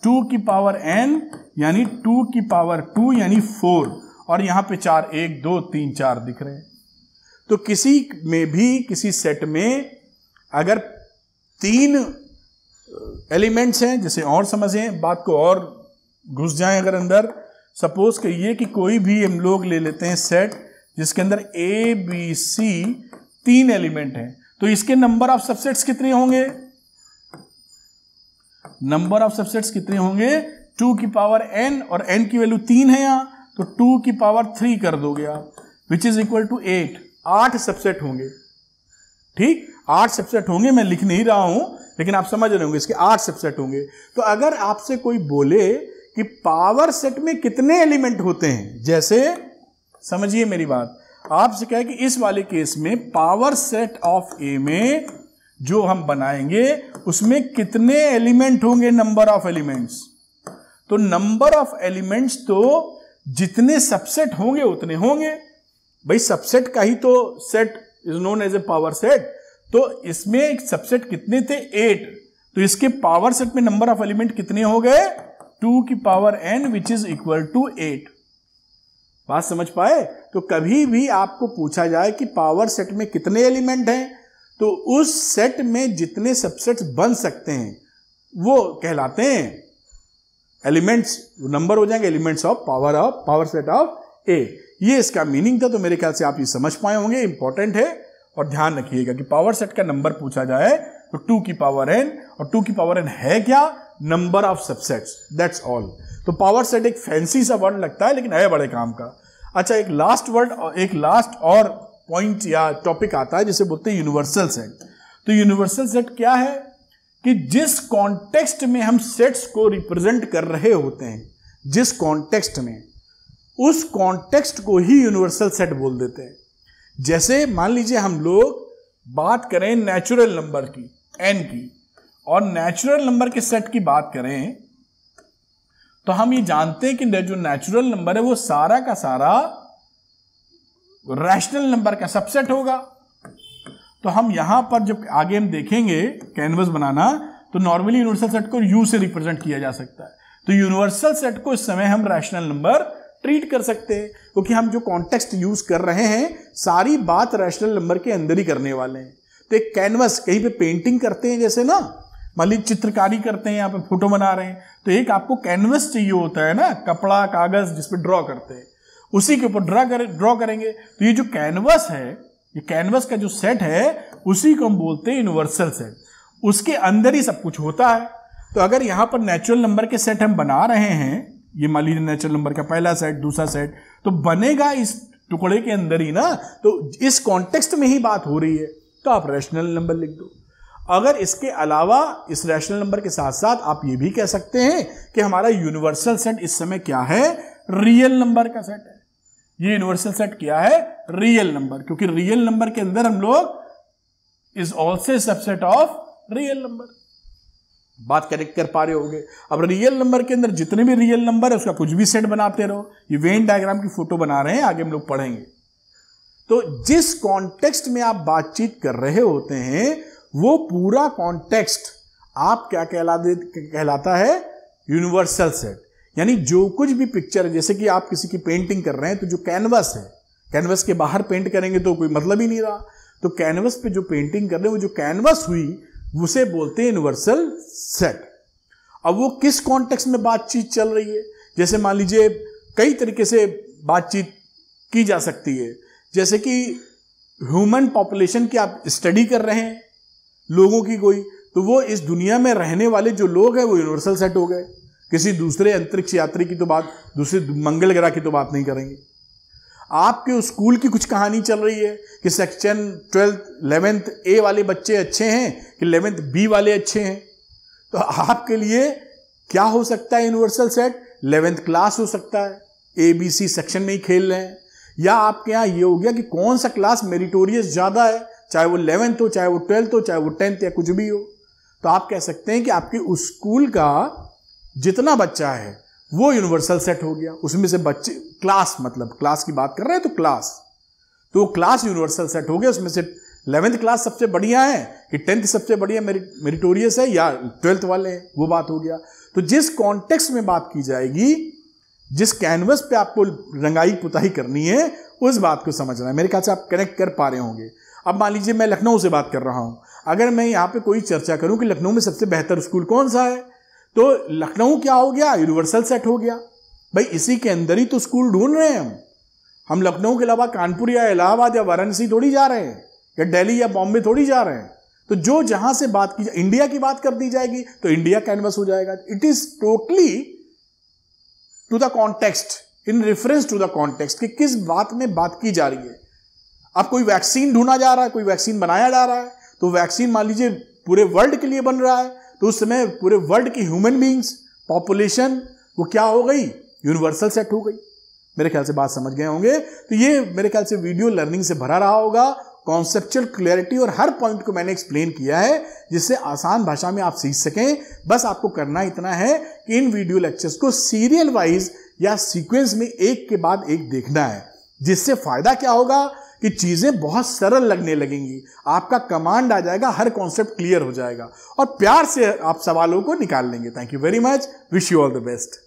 2 की पावर n, यानी 2 की पावर 2 यानी 4, और यहां पे 4, 1, 2, 3, 4 दिख रहे हैं। तो किसी में भी, किसी सेट में अगर 3 एलिमेंट्स हैं, जैसे और समझें बात को और घुस जाएं अगर अंदर, सपोज करिए कि कोई भी हम लोग ले लेते हैं सेट जिसके अंदर A B C 3 एलिमेंट हैं, तो इसके नंबर ऑफ सबसेट्स कितने होंगे? नंबर ऑफ सबसेट्स कितने होंगे? 2 की पावर n, और n की वैल्यू 3 है यहां, तो 2 की पावर 3 कर दोगे आप, which is equal to 8। 8 subset होंगे। ठीक, 8 सबसेट होंगे, मैं लिख नहीं रहा हूं लेकिन आप समझ रहे होंगे, इसके 8 सबसेट होंगे। तो अगर आपसे कोई बोले कि पावर सेट में कितने एलिमेंट होते हैं, जैसे समझिए मेरी बात, आपसे कहे कि इस वाले केस में पावर सेट ऑफ ए में जो हम बनाएंगे उसमें कितने एलिमेंट होंगे, नंबर ऑफ एलिमेंट्स। तो नंबर ऑफ एलिमेंट्स तो जितने सबसेट होंगे उतने होंगे भाई, सबसेट का ही तो set is known as a power set. तो इसमें एक सबसेट कितने थे, 8, तो इसके पावर सेट में नंबर ऑफ एलिमेंट कितने हो गए, 2 की power n which is equal to 8। बात समझ पाए? तो कभी भी आपको पूछा जाए कि पावर सेट में कितने एलिमेंट हैं, तो उस सेट में जितने सबसेट्स बन सकते हैं वो कहलाते हैं एलिमेंट्स, नंबर हो जाएंगे elements of power set of A. ये इसका मीनिंग था। तो मेरे ख्याल से आप ये समझ पाए होंगे, इंपॉर्टेंट है। और ध्यान रखिएगा कि पावर सेट का नंबर पूछा जाए तो 2 की पावर n, और 2 की पावर n है क्या, number of subsets, that's all. तो पावर सेट एक फैंसी सा वर्ड लगता है लेकिन है बड़े काम का। अच्छा, एक लास्ट वर्ड, एक लास्ट और पॉइंट या टॉपिक आता है जिसे बोलते हैं यूनिवर्सल सेट। तो यूनिवर्सल सेट क्या है कि जिस कॉन्टेक्स्ट में हम सेट्स को रिप्रेजेंट कर रहे होते हैं, जिस कॉन्टेक्स्ट में, उस कॉन्टेक्स्ट को ही यूनिवर्सल सेट बोल देते हैं। जैसे मान लीजिए हम लोग बात करें नेचुरल नंबर की, n की, और नेचुरल नंबर के सेट की बात करें तो हम ये जानते हैं कि जो नेचुरल नंबर है वो सारा का सारा रैशनल नंबर का सबसेट होगा। तो हम यहां पर जब आगे हम देखेंगे कैनवस बनाना, तो नॉर्मली यूनिवर्सल सेट को u से रिप्रेजेंट किया जा सकता है। तो यूनिवर्सल सेट को इस समय हम रैशनल नंबर ट्रीट कर सकते हैं, क्योंकि हम जो कॉन्टेक्स्ट यूज कर रहे हैं सारी बात रैशनल नंबर के अंदर ही करने वाले हैं। तो एक कैनवस, कहीं पे पेंटिंग करते हैं जैसे ना, मान लीजिए चित्रकारी करते हैं, यहाँ पे फोटो बना रहे हैं, तो एक आपको कैनवस चाहिए होता है ना, कपड़ा कागज जिसपे ड्रॉ करते हैं, उसी के ऊपर ड्रॉ करेंगे। तो ये जो कैनवस है, ये कैनवस का जो सेट है उसी को हम बोलते हैं यूनिवर्सल सेट, उसके अंदर ही सब कुछ होता है। तो अगर यहाँ पर नेचुरल नंबर के सेट हम बना रहे हैं, ये मान लीजिए नेचुरल नंबर का पहला सेट, दूसरा सेट, तो बनेगा इस टुकड़े के अंदर ही ना, तो इस कॉन्टेक्स्ट में ही बात हो रही है, तो आप रैशनल नंबर लिख दो। अगर इसके अलावा इस रैशनल नंबर के साथ साथ आप ये भी कह सकते हैं कि हमारा यूनिवर्सल सेट इस समय क्या है, रियल नंबर का सेट है। ये यूनिवर्सल सेट क्या है, रियल नंबर, क्योंकि रियल नंबर के अंदर हम लोग is also subset of real number. बात करेक्ट कर पा रहे होंगे। अब रियल नंबर के अंदर जितने भी रियल नंबर है उसका कुछ भी सेट बनाते रहो। ये वेन डायग्राम की फोटो बना रहे हैं, आगे हम लोग पढ़ेंगे। तो जिस कॉन्टेक्स्ट में आप बातचीत कर रहे होते हैं वो पूरा कॉन्टेक्स्ट आप क्या कहलाता है, यूनिवर्सल सेट। यानी जो कुछ भी पिक्चर, जैसे कि आप किसी की पेंटिंग कर रहे हैं तो जो कैनवस है, कैनवस के बाहर पेंट करेंगे तो कोई मतलब ही नहीं रहा। तो कैनवस पे जो पेंटिंग कर रहे हैं, वो जो कैनवस हुई उसे बोलते हैं यूनिवर्सल सेट। अब वो किस कॉन्टेक्स्ट में बातचीत चल रही है, जैसे मान लीजिए कई तरीके से बातचीत की जा सकती है। जैसे कि ह्यूमन पॉपुलेशन की आप स्टडी कर रहे हैं, लोगों की कोई, तो वो इस दुनिया में रहने वाले जो लोग हैं वो यूनिवर्सल सेट हो गए। किसी दूसरे अंतरिक्ष यात्री की तो बात, दूसरे मंगल ग्रह की तो बात नहीं करेंगे। आपके स्कूल की कुछ कहानी चल रही है कि सेक्शन 12th 11th ए वाले बच्चे अच्छे हैं कि 11th बी वाले अच्छे हैं, तो आपके लिए क्या हो सकता है यूनिवर्सल सेट, 11th क्लास हो सकता है, ABC सेक्शन में ही खेल रहे हैं। या आपके यहाँ ये हो गया कि कौन सा क्लास मेरिटोरियस ज़्यादा है, चाहे वो 11th हो, चाहे वो 12th हो, चाहे वो 10th या कुछ भी हो। तो आप कह सकते हैं कि आपके उस स्कूल का जितना बच्चा है वो यूनिवर्सल सेट हो गया। उसमें से बच्चे, क्लास मतलब क्लास की बात कर रहे हैं तो क्लास, तो क्लास यूनिवर्सल सेट हो गया। उसमें से 11th क्लास सबसे बढ़िया है कि 10th सबसे बढ़िया मेरिटोरियस है या 12th वाले हैं, वो बात हो गया। तो जिस कॉन्टेक्स्ट में बात की जाएगी, जिस कैनवस पे आपको रंगाई पुताई करनी है, उस बात को समझना है। मेरे ख्याल से आप कनेक्ट कर पा रहे होंगे। अब मान लीजिए मैं लखनऊ से बात कर रहा हूं, अगर मैं यहां पे कोई चर्चा करूं कि लखनऊ में सबसे बेहतर स्कूल कौन सा है, तो लखनऊ क्या हो गया, यूनिवर्सल सेट हो गया। भाई इसी के अंदर ही तो स्कूल ढूंढ रहे हैं हम लखनऊ के अलावा कानपुर या इलाहाबाद या वाराणसी थोड़ी जा रहे हैं, या दिल्ली या बॉम्बे थोड़ी जा रहे हैं। तो जो जहां से बात की, इंडिया की बात कर दी जाएगी तो इंडिया कैनवस हो जाएगा। It is totally to the context, in reference to the context, कि किस बात में बात की जा रही है। अब कोई वैक्सीन ढूंढा जा रहा है, कोई वैक्सीन बनाया जा रहा है, तो वैक्सीन मान लीजिए पूरे वर्ल्ड के लिए बन रहा है, तो उस समय पूरे वर्ल्ड की ह्यूमन बींग्स पॉपुलेशन वो क्या हो गई, यूनिवर्सल सेट हो गई। मेरे ख्याल से बात समझ गए होंगे। तो ये मेरे ख्याल से वीडियो लर्निंग से भरा रहा होगा, कॉन्सेप्चुअल क्लैरिटी और हर पॉइंट को मैंने एक्सप्लेन किया है जिससे आसान भाषा में आप सीख सकें। बस आपको करना इतना है कि इन वीडियो लेक्चर्स को सीरियल वाइज या सीक्वेंस में एक के बाद एक देखना है, जिससे फायदा क्या होगा कि चीजें बहुत सरल लगने लगेंगी, आपका कमांड आ जाएगा, हर कॉन्सेप्ट क्लियर हो जाएगा और प्यार से आप सवालों को निकाल लेंगे। Thank you very much, wish you all the best.